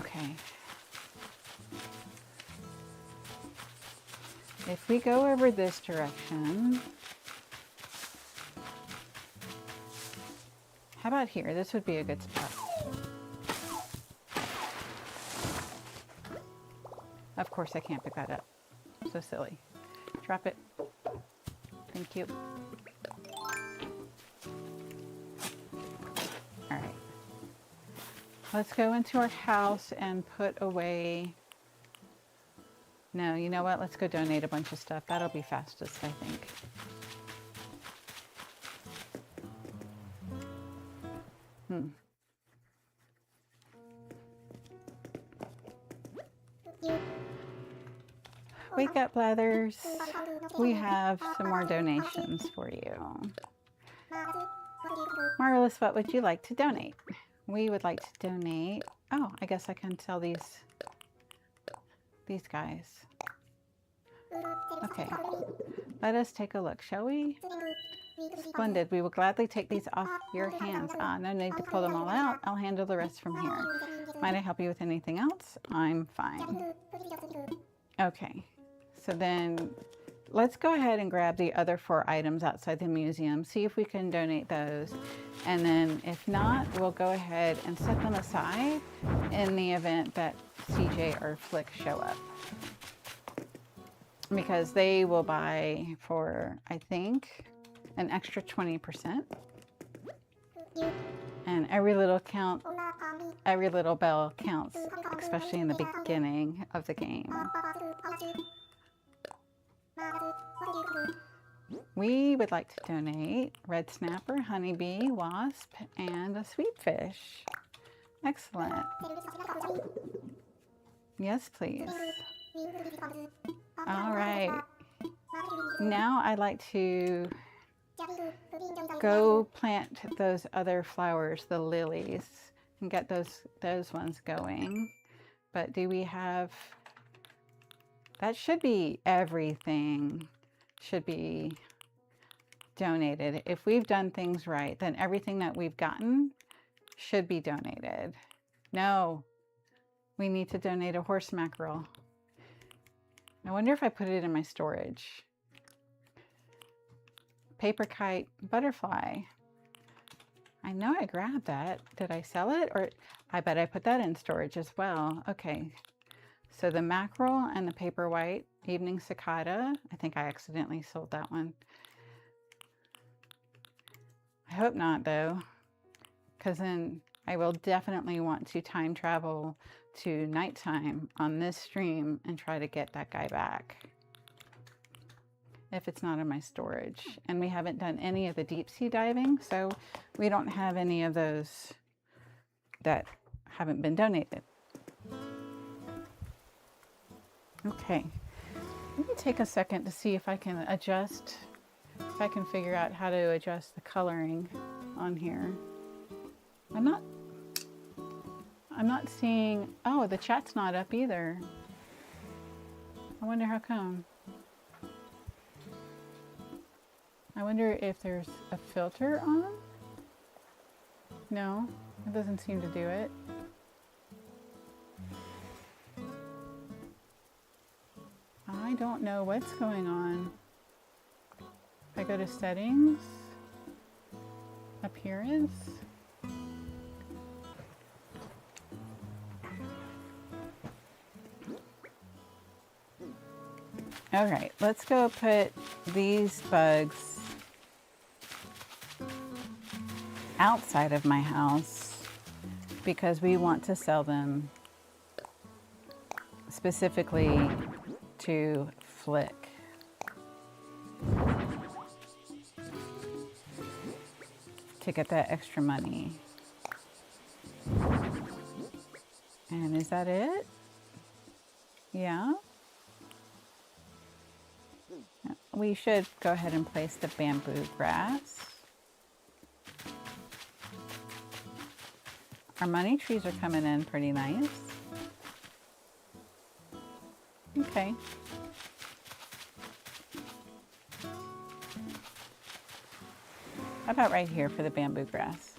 Okay. If we go over this direction, how about here? This would be a good spot. Of course I can't pick that up. So silly. Drop it. Thank you. All right. Let's go into our house and put away. No, you know what? Let's go donate a bunch of stuff. That'll be fastest, I think. Wake up, Blathers. We have some more donations for you. Marvelous, what would you like to donate? We would like to donate. Oh, I guess I can sell these guys. Okay, let us take a look, shall we? Splendid. We will gladly take these off your hands. No need to pull them all out. I'll handle the rest from here. Might I help you with anything else? I'm fine. Okay, so then let's go ahead and grab the other 4 items outside the museum, see if we can donate those. And then if not, we'll go ahead and set them aside in the event that CJ or Flick show up. Because they will buy for, I think, an extra 20%. And every little bell counts, especially in the beginning of the game. We would like to donate red snapper, honeybee, wasp, and a sweet fish. Excellent. Yes, please. All right. Now I'd like to go plant those other flowers, the lilies, and get those ones going. But do we have... That should be everything should be donated. If we've done things right, then everything that we've gotten should be donated. No, we need to donate a horse mackerel. I wonder if I put it in my storage. Paper kite butterfly. I know I grabbed that. Did I sell it? Or I bet I put that in storage as well. Okay. So the mackerel and the paper white evening cicada. I think I accidentally sold that one. I hope not though, because then I will definitely want to time travel to nighttime on this stream and try to get that guy back if it's not in my storage. And we haven't done any of the deep sea diving, so we don't have any of those that haven't been donated. Okay, let me take a second to see if I can adjust, if I can figure out how to adjust the coloring on here. I'm not seeing, oh, the chat's not up either. I wonder how come. I wonder if there's a filter on. No, it doesn't seem to do it. don't know what's going on. If I go to settings, appearance, all right, let's go put these bugs outside of my house because we want to sell them specifically to Flick. To get that extra money. And is that it? Yeah. We should go ahead and place the bamboo grass. Our money trees are coming in pretty nice. Okay. How about right here for the bamboo grass?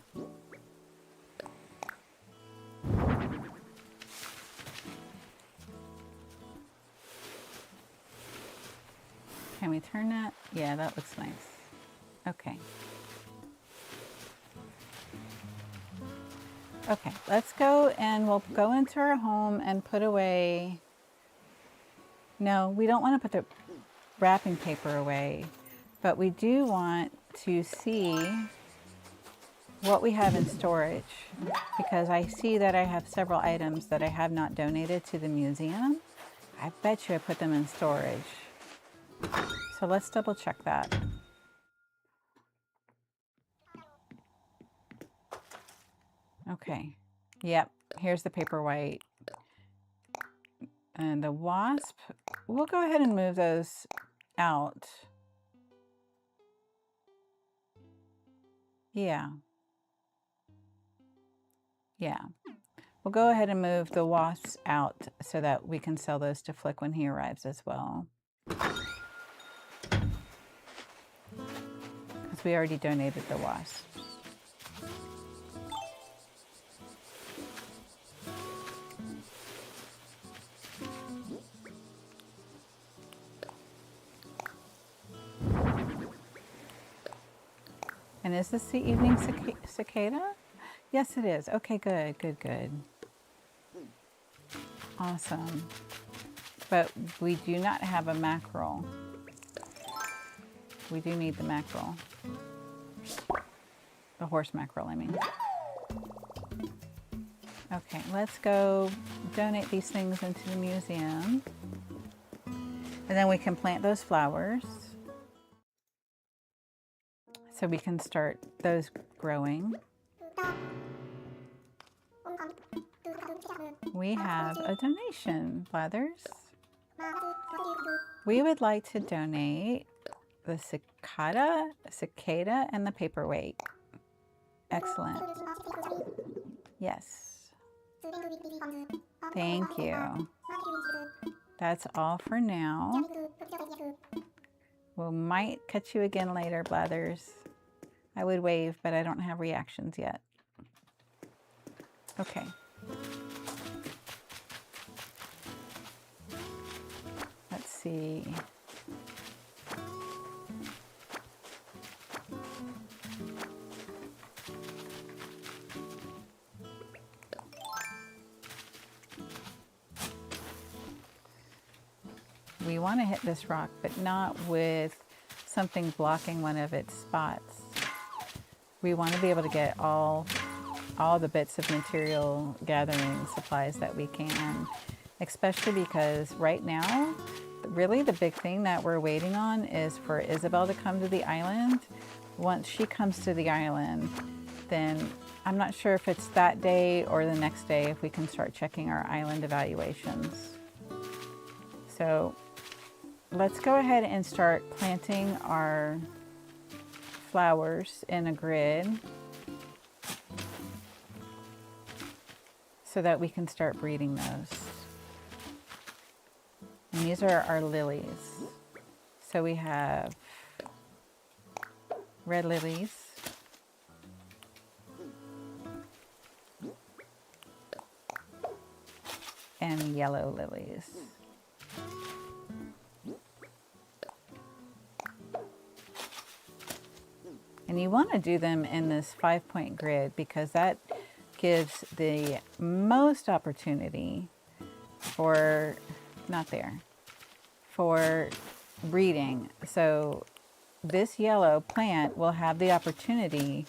Can we turn that? Yeah, that looks nice. Okay. Okay, let's go and we'll go into our home and put away. No, we don't want to put the wrapping paper away, but we do want to see what we have in storage because I see that I have several items that I have not donated to the museum. I bet you I put them in storage. So let's double check that. Okay, yep, here's the paperweight. And the wasp, we'll go ahead and move those out. Yeah. Yeah. We'll go ahead and move the wasps out so that we can sell those to Flick when he arrives as well. Because we already donated the wasps. And is this the evening cicada? Yes, it is. Okay, good, good, good. Awesome. But we do not have a mackerel. We do need the mackerel. The horse mackerel, I mean. Okay, let's go donate these things into the museum. And then we can plant those flowers. So we can start those growing. We have a donation, Blathers. We would like to donate the cicada, and the paperweight. Excellent. Yes. Thank you. That's all for now. We might catch you again later, Blathers. I would wave, but I don't have reactions yet. Okay. Let's see. We want to hit this rock, but not with something blocking one of its spots. We want to be able to get all the bits of material gathering supplies that we can, especially because right now, really the big thing that we're waiting on is for Isabel to come to the island. Once she comes to the island, then I'm not sure if it's that day or the next day if we can start checking our island evaluations. So let's go ahead and start planting our flowers in a grid so that we can start breeding those. And these are our lilies. So we have red lilies, and yellow lilies. And you want to do them in this 5-point grid because that gives the most opportunity for, not there, for breeding. So this yellow plant will have the opportunity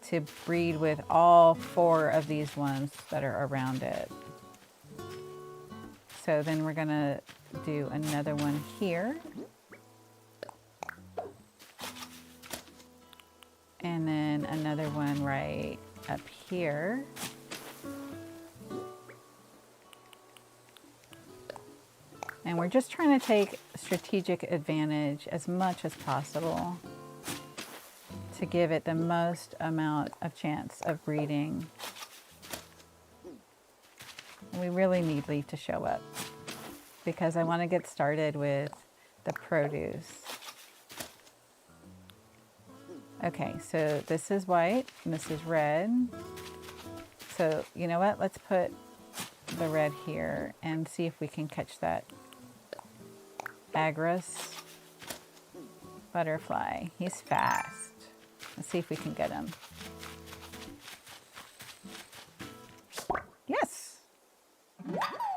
to breed with all 4 of these ones that are around it. So then we're gonna do another one here. And then another one right up here. And we're just trying to take strategic advantage as much as possible to give it the most amount of chance of breeding. We really need leaf to show up because I want to get started with the produce. Okay, so this is white and this is red. So you know what? Let's put the red here and see if we can catch that Agris butterfly. He's fast. Let's see if we can get him. Yes!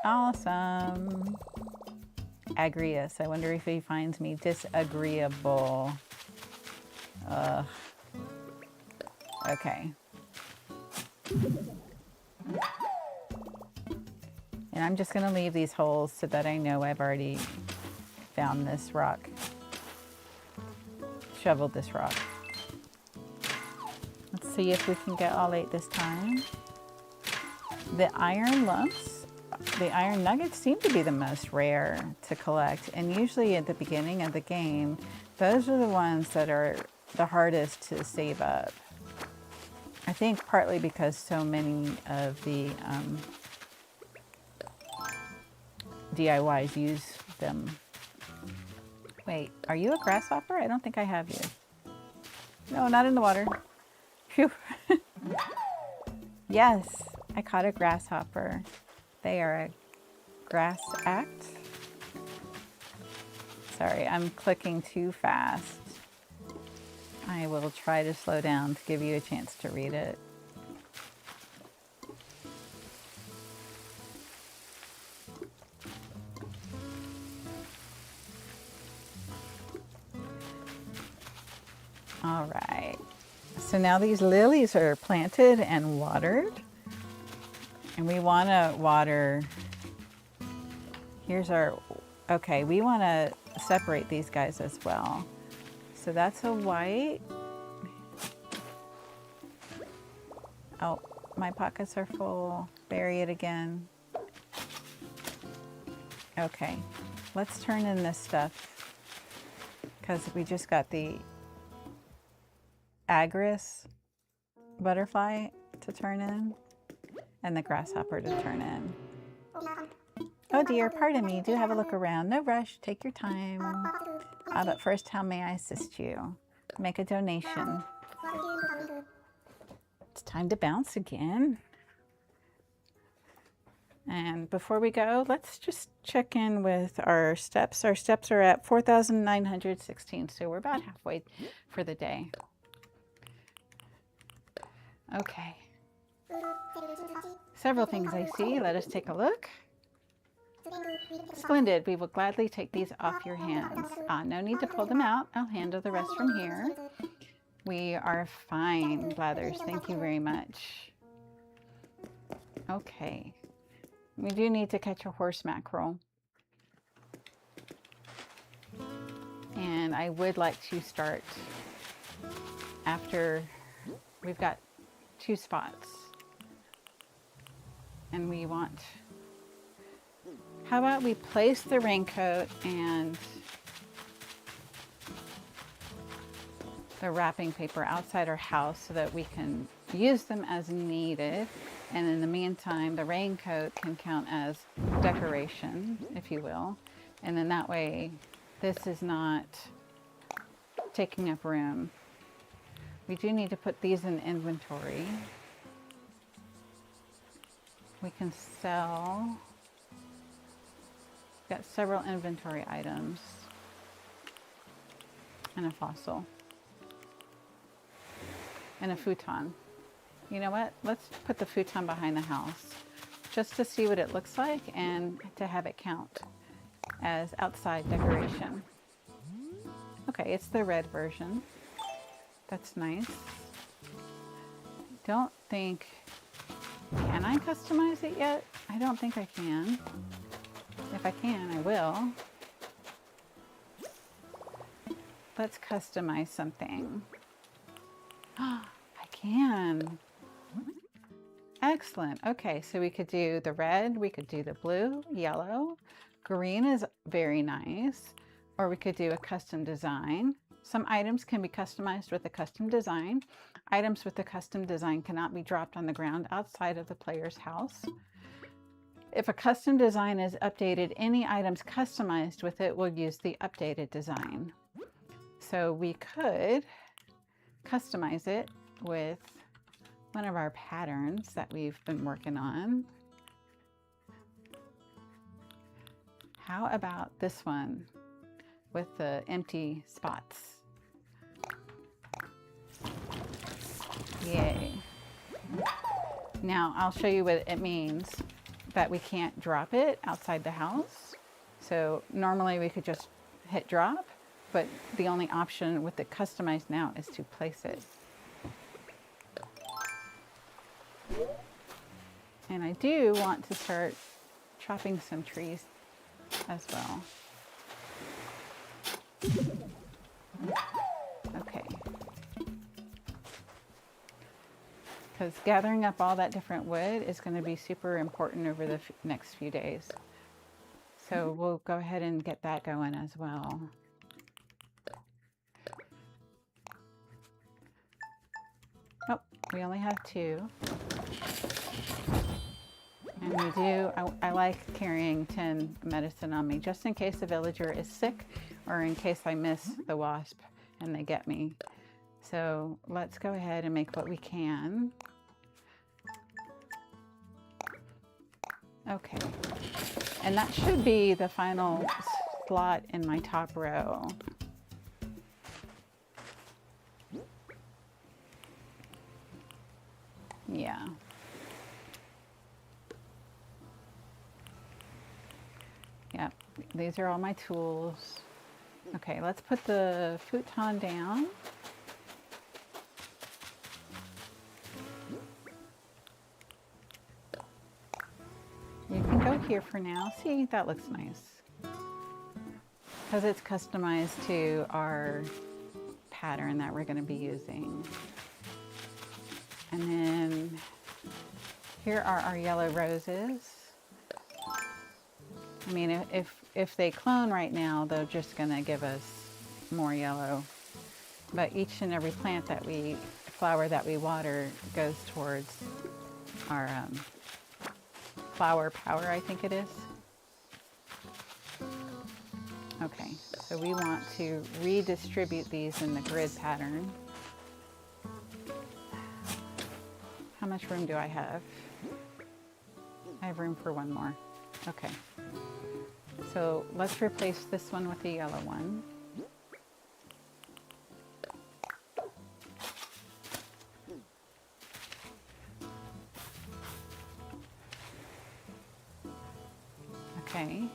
Awesome. Agrius. I wonder if he finds me disagreeable. Ugh. Okay. And I'm just going to leave these holes so that I know I've already found this rock. Shoveled this rock. Let's see if we can get all 8 this time. The iron lumps, the iron nuggets seem to be the most rare to collect. And usually at the beginning of the game, those are the ones that are the hardest to save up. I think partly because so many of the DIYs use them. Wait, are you a grasshopper? I don't think I have you. No, not in the water. Phew. Yes, I caught a grasshopper. They are a grass act. Sorry, I'm clicking too fast. I will try to slow down to give you a chance to read it. All right, so now these lilies are planted and watered. And we want to water, here's our, okay, we want to separate these guys as well. So that's a white. Oh, my pockets are full. Bury it again. Okay, let's turn in this stuff because we just got the Agris butterfly to turn in and the grasshopper to turn in. Oh dear, pardon me, do have a look around. No rush, take your time. But first, how may I assist you? Make a donation. It's time to bounce again. And before we go, let's just check in with our steps. Our steps are at 4,916, so we're about halfway for the day. Okay. Several things I see. Let us take a look. Splendid. We will gladly take these off your hands. No need to pull them out. I'll handle the rest from here. We are fine, Blathers. Thank you very much. Okay. We do need to catch a horse mackerel. And I would like to start after we've got 2 spots. And we want, how about we place the raincoat and the wrapping paper outside our house so that we can use them as needed. And in the meantime, the raincoat can count as decoration, if you will. And then that way, this is not taking up room. We do need to put these in inventory. We can sell. We've got several inventory items and a fossil. and a futon. You know what? Let's put the futon behind the house just to see what it looks like and to have it count as outside decoration. Okay, it's the red version. That's nice. Don't think, can I customize it yet? I don't think I can. If I can, I will. Let's customize something. I can. Excellent. Okay, so we could do the red, we could do the blue, yellow. Green is very nice. Or we could do a custom design. Some items can be customized with a custom design. Items with a custom design cannot be dropped on the ground outside of the player's house. If a custom design is updated, any items customized with it will use the updated design. So we could customize it with one of our patterns that we've been working on. How about this one with the empty spots? Yay. Now I'll show you what it means that we can't drop it outside the house. So normally we could just hit drop, but the only option with the customized now is to place it. And I do want to start chopping some trees as well. Okay. Because gathering up all that different wood is going to be super important over the next few days. So we'll go ahead and get that going as well. Oh, we only have 2. And we do, I like carrying 10 medicine on me, just in case the villager is sick or in case I miss the wasp and they get me. So let's go ahead and make what we can. Okay, and that should be the final slot in my top row. Yeah. Yep, these are all my tools. Okay, let's put the futon down. You can go here for now. See, that looks nice. Because it's customized to our pattern that we're going to be using. And then here are our yellow roses. I mean, if they clone right now, they're just going to give us more yellow. But each and every plant that flower that we water goes towards our flower power, I think it is. Okay, so we want to redistribute these in the grid pattern. How much room do I have? I have room for one more. Okay. So let's replace this one with the yellow one. Okay.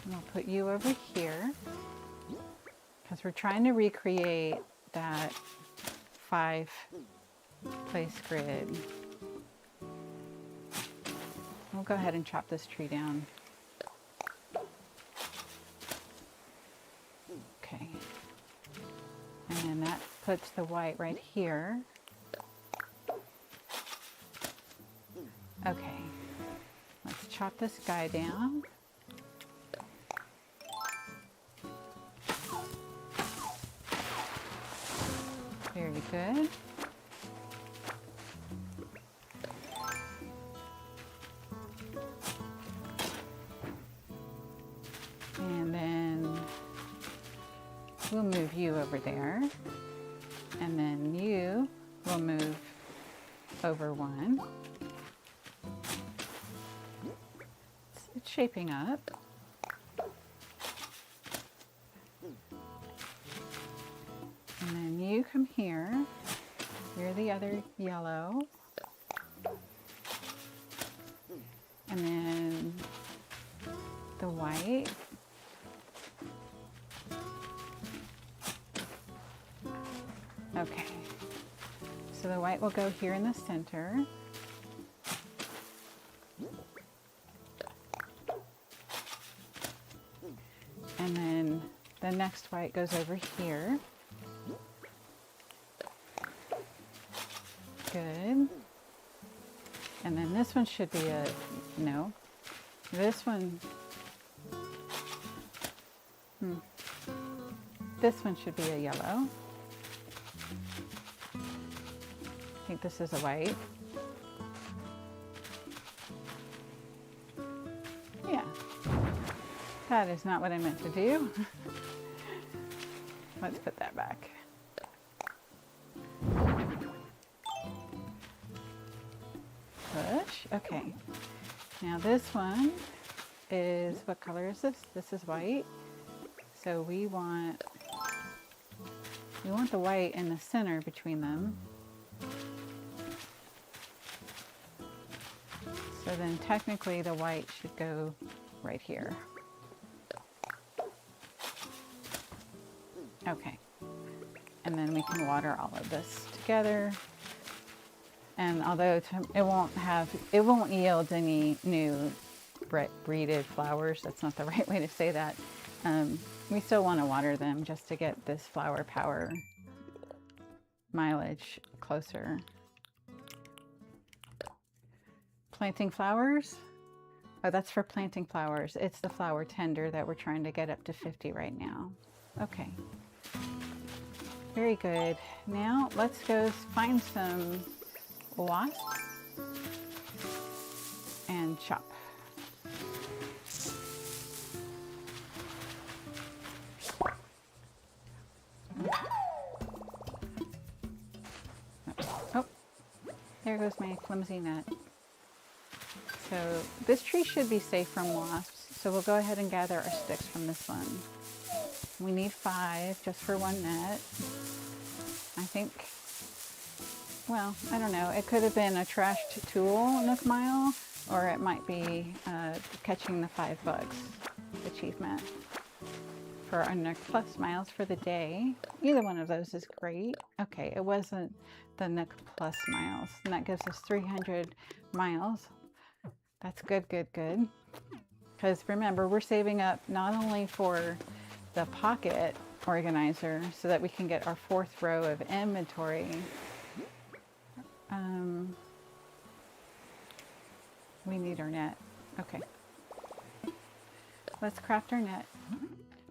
And I'll put you over here because we're trying to recreate that 5-place grid. We'll go ahead and chop this tree down. Okay. And then that puts the white right here. Okay. Let's chop this guy down. Very good. And then we'll move you over there. And then you will move over one. It's shaping up. And then you come here. You're the other yellow. And then the white. Okay. So the white will go here in the center. And then the next white goes over here. Good. And then this one should be a, no. This one, this one should be a yellow. I think this is a white. Yeah. That is not what I meant to do. Let's put that back. Push. Okay. Now this one is, what color is this? This is white. So we want the white in the center between them. So then technically the white should go right here. Okay. And then we can water all of this together. And although it won't yield any new breeded flowers, that's not the right way to say that, we still want to water them just to get this flower power mileage closer. Planting flowers? Oh, that's for planting flowers. It's the flower tender that we're trying to get up to 50 right now. Okay. Very good. Now let's go find some wasps and chop. Oh, there goes my flimsy net. So this tree should be safe from wasps. So we'll go ahead and gather our sticks from this one. We need 5 just for one net. I think, well, I don't know. It could have been a trashed tool Nook Mile, or it might be catching the 5 bugs achievement for our Nook Plus miles for the day. Either one of those is great. Okay, it wasn't the Nook Plus miles, and that gives us 300 miles. That's good, good, good. Because remember, we're saving up not only for the pocket organizer so that we can get our 4th row of inventory. We need our net. Okay. Let's craft our net.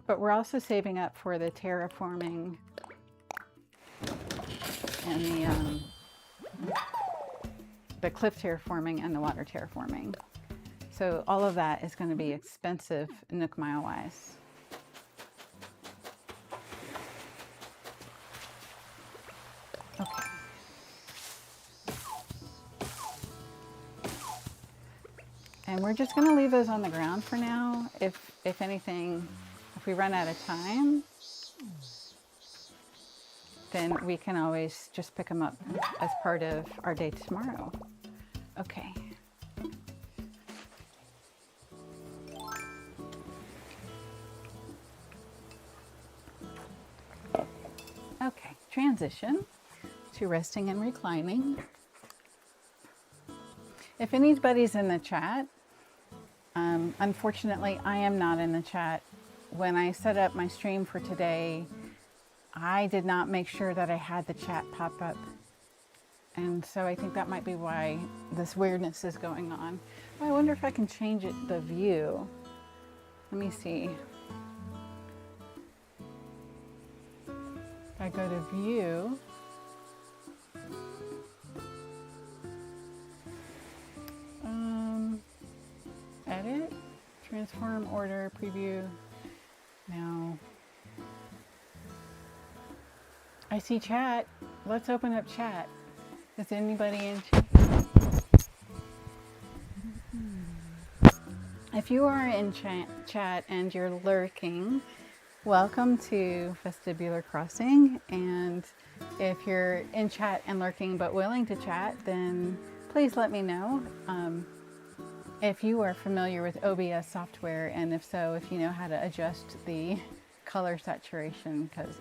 But we're also saving up for the terraforming and the cliff terraforming and the water terraforming. So all of that is going to be expensive Nook Mile wise. Okay. And we're just going to leave those on the ground for now. If anything, if we run out of time, then we can always just pick them up as part of our day tomorrow. Okay. Okay, transition to resting and reclining. If anybody's in the chat, unfortunately, I am not in the chat. When I set up my stream for today, I did not make sure that I had the chat pop up. And so I think that might be why this weirdness is going on. Oh, I wonder if I can change the view. Let me see. If I go to view, edit, transform, order, preview. No. I see chat. Let's open up chat. Is anybody in chat? If you are in chat and you're lurking, Welcome to Vestibular Crossing, and if you're in chat and lurking but willing to chat, then please let me know if you are familiar with OBS software, and if so, if you know how to adjust the color saturation, because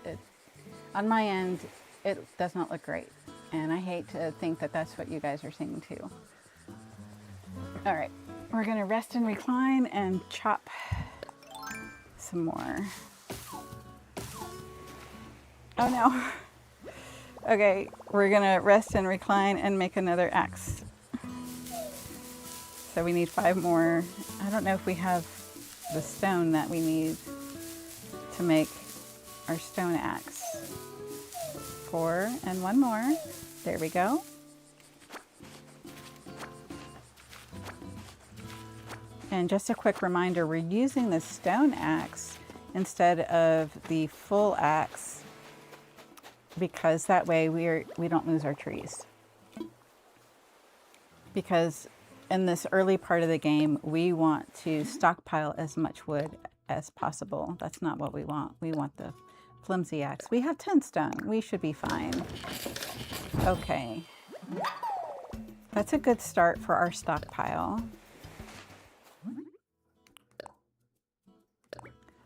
on my end it does not look great, and I hate to think that that's what you guys are seeing too. All right, we're gonna rest and recline and chop some more. Oh no. Okay, we're gonna rest and recline and make another axe. So we need 5 more. I don't know if we have the stone that we need to make our stone axe. 4 and 1 more. There we go. And just a quick reminder, we're using the stone axe instead of the full axe, because that way we don't lose our trees. Because in this early part of the game, we want to stockpile as much wood as possible. That's not what we want. We want the flimsy axe. We have 10 stone. We should be fine. Okay. That's a good start for our stockpile.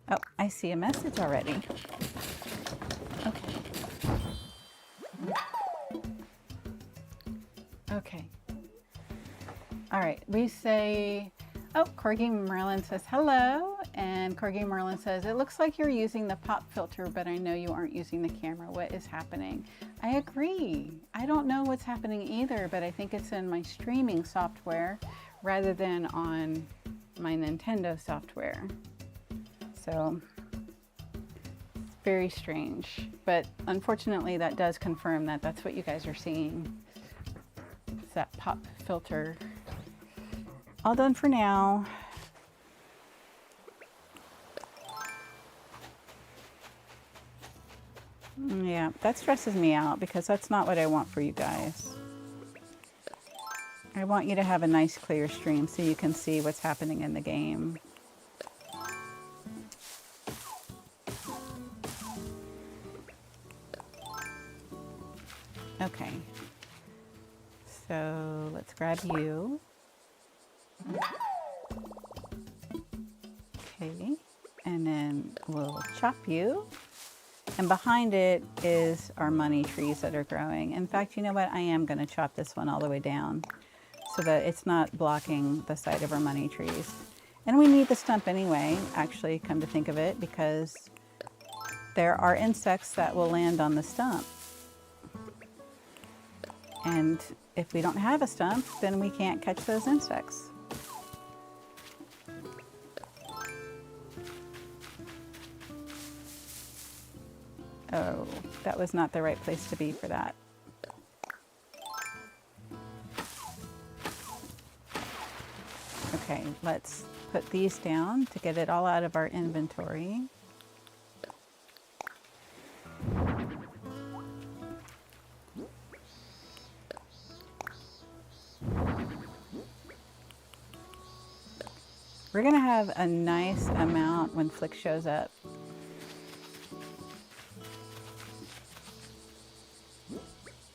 Oh, I see a message already. Okay. Okay. All right, we say, oh, Corgi Merlin says hello, and Corgi Merlin says, it looks like you're using the pop filter, but I know you aren't using the camera. What is happening? I agree. I don't know what's happening either, but I think it's in my streaming software rather than on my Nintendo software. So, it's very strange, but unfortunately that does confirm that that's what you guys are seeing. It's that pop filter. All done for now. Yeah, that stresses me out because that's not what I want for you guys. I want you to have a nice clear stream so you can see what's happening in the game. Okay, so let's grab you. Okay, and then we'll chop you. And behind it is our money trees that are growing. In fact, you know what? I am going to chop this one all the way down so that it's not blocking the side of our money trees. And we need the stump anyway, actually, come to think of it, because there are insects that will land on the stump. And if we don't have a stump, then we can't catch those insects. Oh, that was not the right place to be for that. Okay, let's put these down to get it all out of our inventory. We're gonna have a nice amount when Flick shows up.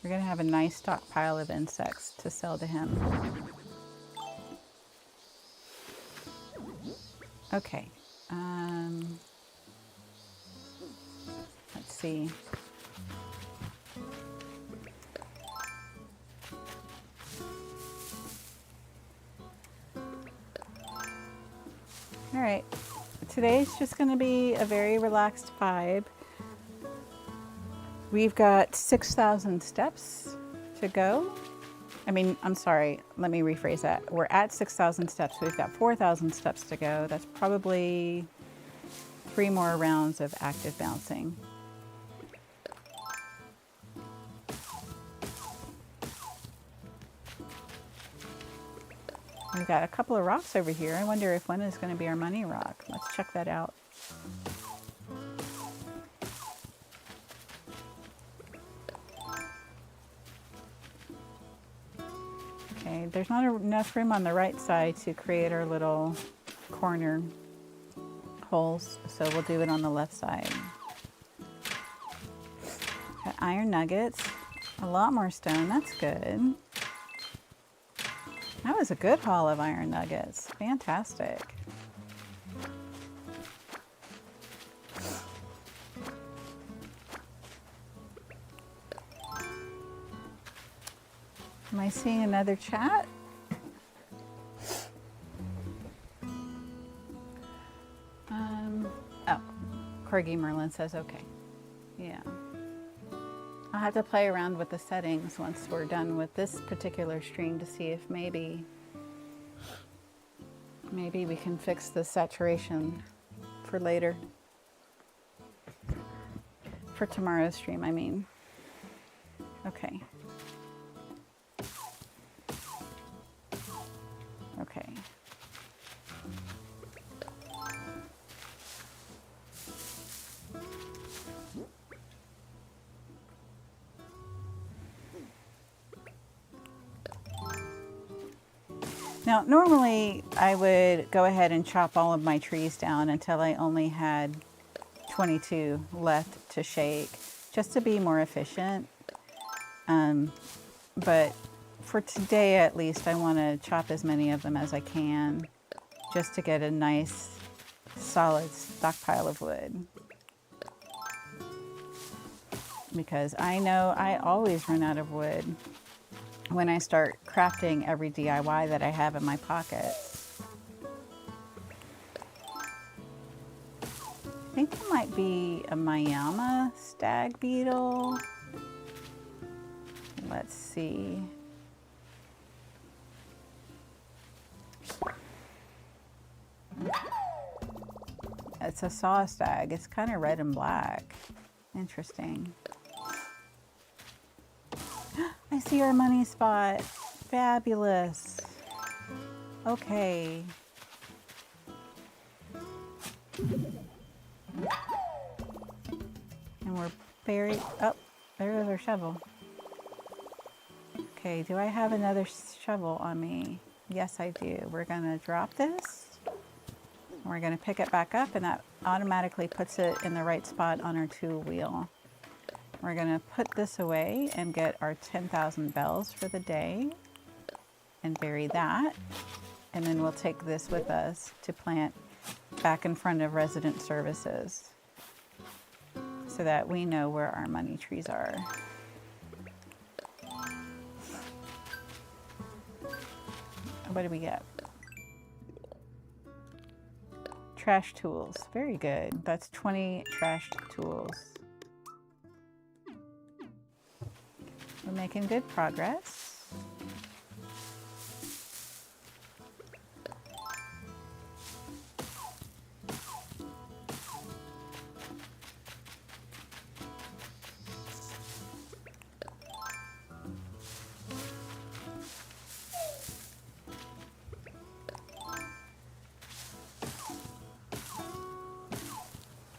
We're gonna have a nice stockpile of insects to sell to him. Okay, let's see. All right, today's just going to be a very relaxed vibe. We've got 6,000 steps to go. I mean, I'm sorry, let me rephrase that. We're at 6,000 steps. We've got 4,000 steps to go. That's probably 3 more rounds of active bouncing. We've got a couple of rocks over here. I wonder if one is going to be our money rock. Let's check that out. Okay, there's not enough room on the right side to create our little corner holes, so we'll do it on the left side. Got iron nuggets, a lot more stone, that's good. That was a good haul of iron nuggets, fantastic. Am I seeing another chat? Oh, Corgi Merlin says okay. Yeah. I'll have to play around with the settings once we're done with this particular stream to see if maybe we can fix the saturation for later. For tomorrow's stream, I mean. Okay. Okay. Now, normally I would go ahead and chop all of my trees down until I only had 22 left to shake, just to be more efficient. But for today, at least, I want to chop as many of them as I can, just to get a nice, solid stockpile of wood. Because I know I always run out of wood when I start crafting every DIY that I have in my pockets. I think there might be a Miyama stag beetle. Let's see. It's a saw stag. It's kind of red and black. Interesting. I see our money spot. Fabulous. Okay. And we're buried. Oh, there's our shovel. Okay, do I have another shovel on me? Yes, I do. We're gonna drop this. And we're gonna pick it back up, and that automatically puts it in the right spot on our tool wheel. We're gonna put this away and get our 10,000 bells for the day and bury that. And then we'll take this with us to plant back in front of resident services so that we know where our money trees are. What do we get? Trash tools, very good. That's 20 trash tools. We're making good progress.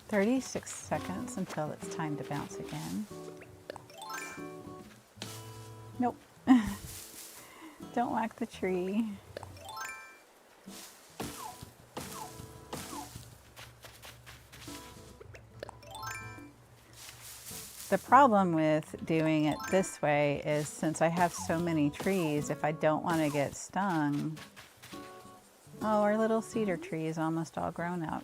"36 seconds until it's time to bounce again." Nope. Don't whack the tree. The problem with doing it this way is, since I have so many trees, if I don't want to get stung. Oh, our little cedar tree is almost all grown up.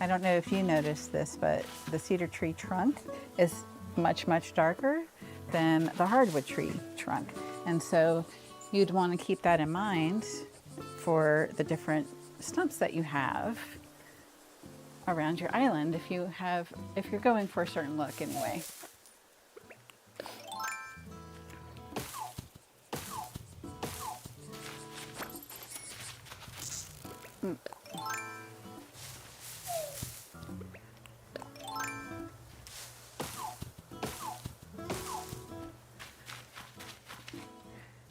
I don't know if you noticed this, but the cedar tree trunk is much, much darker than the hardwood tree trunk. And so you'd want to keep that in mind for the different stumps that you have around your island if you're going for a certain look anyway.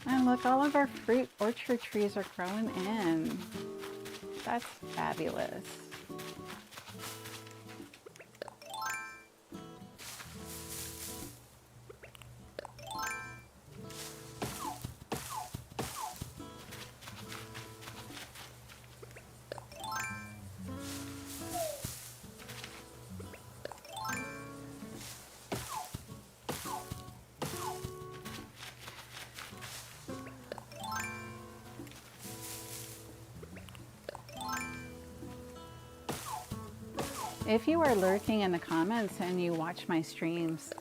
And look, all of our fruit orchard trees are growing in. That's fabulous. If you are lurking in the comments and you watch my streams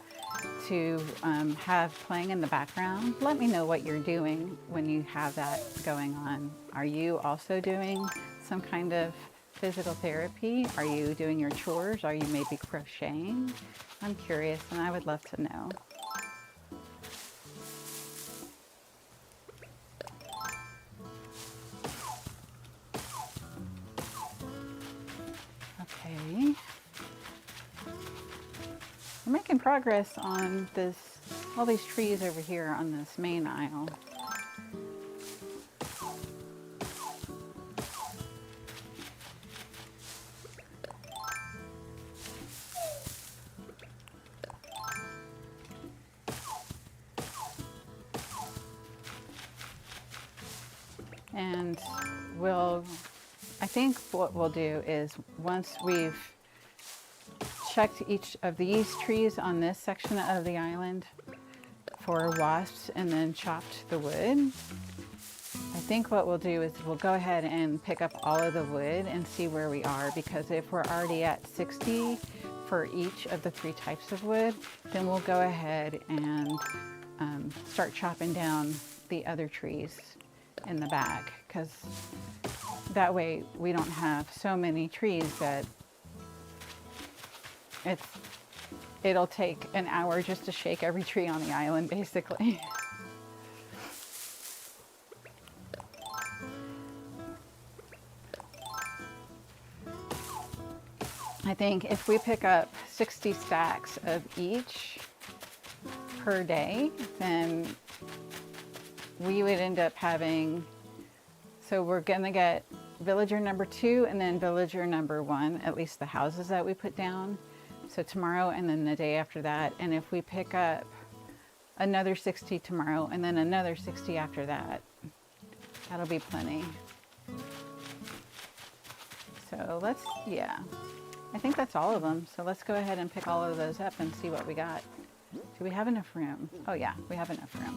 to have playing in the background, let me know what you're doing when you have that going on. Are you also doing some kind of physical therapy? Are you doing your chores? Are you maybe crocheting? I'm curious and I would love to know. Okay. We're making progress on all these trees over here on this main aisle. And I think what we'll do is once we've checked each of these trees on this section of the island for wasps and then chopped the wood, I think what we'll do is we'll go ahead and pick up all of the wood and see where we are, because if we're already at 60 for each of the 3 types of wood, then we'll go ahead and start chopping down the other trees in the back, because that way we don't have so many trees that it'll take an hour just to shake every tree on the island, basically. I think if we pick up 60 stacks of each per day, then we would end up having, so we're gonna get villager number 2 and then villager number 1, at least the houses that we put down. So tomorrow and then the day after that. And if we pick up another 60 tomorrow and then another 60 after that, that'll be plenty. So yeah, I think that's all of them. So let's go ahead and pick all of those up and see what we got. Do we have enough room? Oh yeah, we have enough room.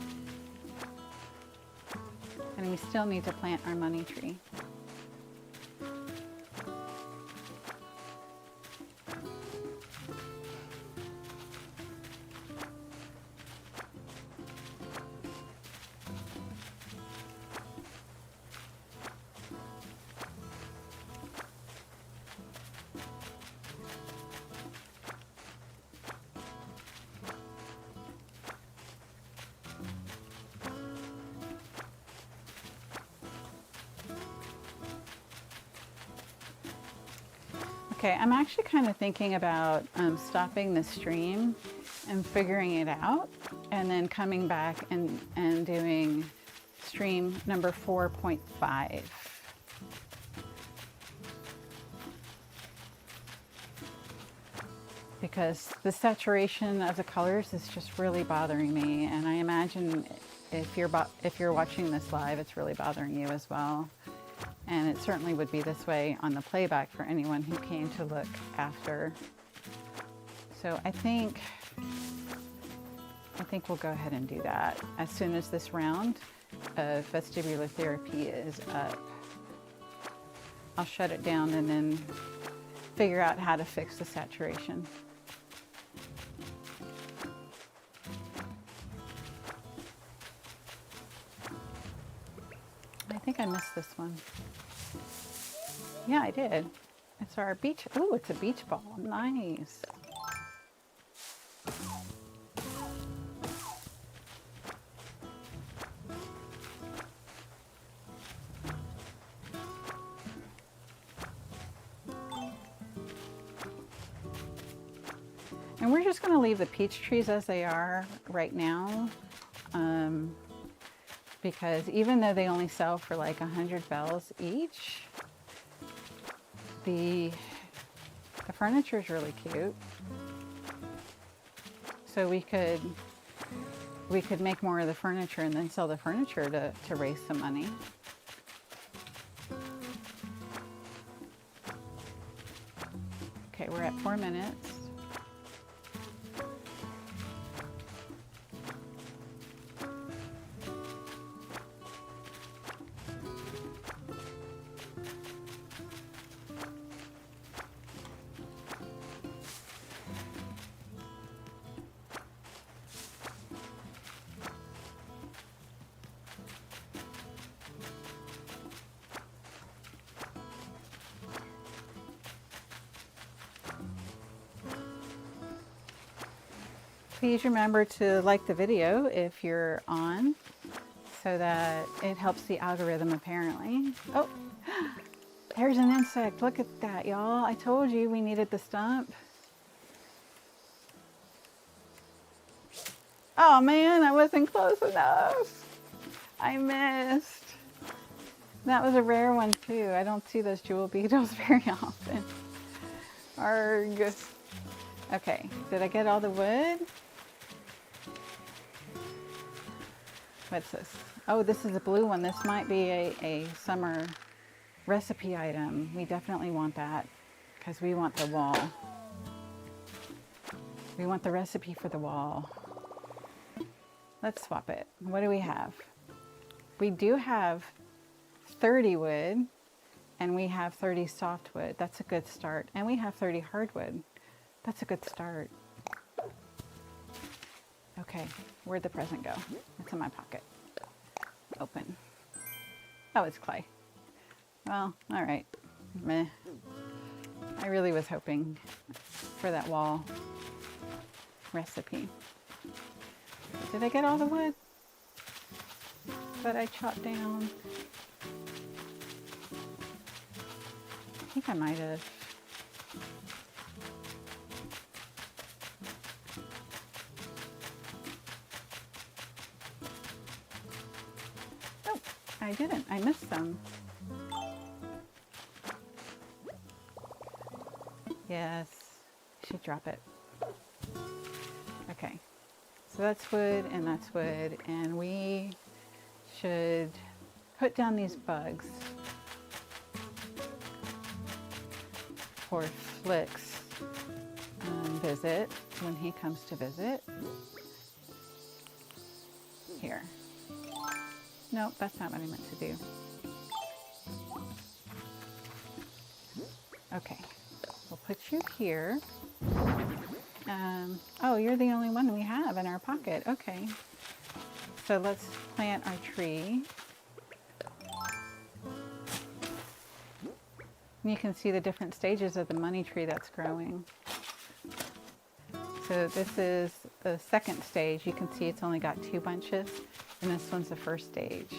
And we still need to plant our money tree. Okay, I'm actually kind of thinking about stopping the stream and figuring it out, and then coming back and doing stream number 4.5. Because the saturation of the colors is just really bothering me, and I imagine if you're watching this live, it's really bothering you as well. And it certainly would be this way on the playback for anyone who came to look after. So I think we'll go ahead and do that as soon as this round of vestibular therapy is up. I'll shut it down and then figure out how to fix the saturation. I think I missed this one. Yeah, I did. It's our beach. Oh, it's a beach ball. Nice. And we're just going to leave the peach trees as they are right now. Because even though they only sell for like 100 bells each, the furniture is really cute. So we could make more of the furniture and then sell the furniture to raise some money. Okay, we're at 4 minutes. Please remember to like the video if you're on, so that it helps the algorithm apparently. Oh, there's an insect. Look at that, y'all. I told you we needed the stump. Oh man, I wasn't close enough. I missed. That was a rare one too. I don't see those jewel beetles very often. Arg. Okay, did I get all the wood? What's this? Oh, this is a blue one. This might be a summer recipe item. We definitely want that because we want the wall. We want the recipe for the wall. Let's swap it. What do we have? We do have 30 wood and we have 30 softwood. That's a good start. And we have 30 hardwood. That's a good start. Okay, where'd the present go? It's in my pocket. Open. Oh, it's clay. Well, all right. Meh. I really was hoping for that wall recipe. Did I get all the wood that I chopped down? I think I might have. Oh, I didn't. I missed some. Yes, I should drop it. Okay. So that's wood and that's wood, and we should put down these bugs for Flick's visit when he comes to visit. Here. Nope, that's not what I meant to do. Okay, we'll put you here. Oh, you're the only one we have in our pocket. Okay. So let's plant our tree. You can see the different stages of the money tree that's growing. So this is the second stage. You can see it's only got 2 bunches, and this one's the first stage.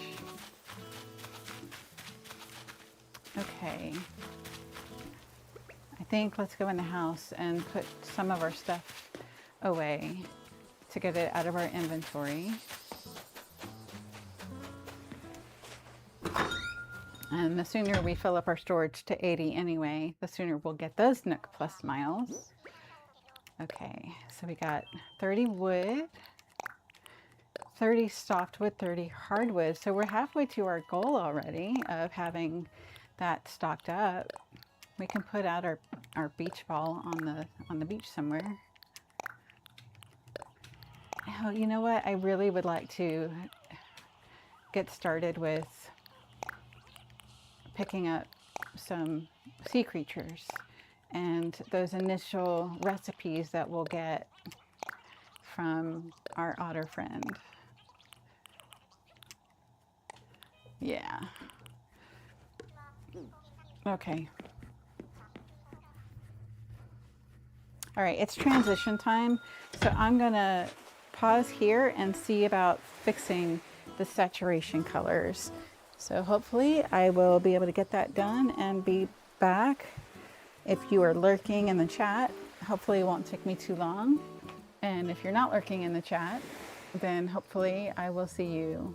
Okay. I think let's go in the house and put some of our stuff away to get it out of our inventory. And the sooner we fill up our storage to 80 anyway, the sooner we'll get those Nook Plus miles. Okay, so we got 30 wood, 30 softwood, 30 hardwood. So we're halfway to our goal already of having that stocked up. We can put out our beach ball on the beach somewhere. Oh, you know what? I really would like to get started with picking up some sea creatures and those initial recipes that we'll get from our otter friend. Yeah. Okay. All right, it's transition time, so I'm gonna pause here and see about fixing the saturation colors. So hopefully I will be able to get that done and be back. If you are lurking in the chat, hopefully it won't take me too long. And if you're not lurking in the chat, then hopefully I will see you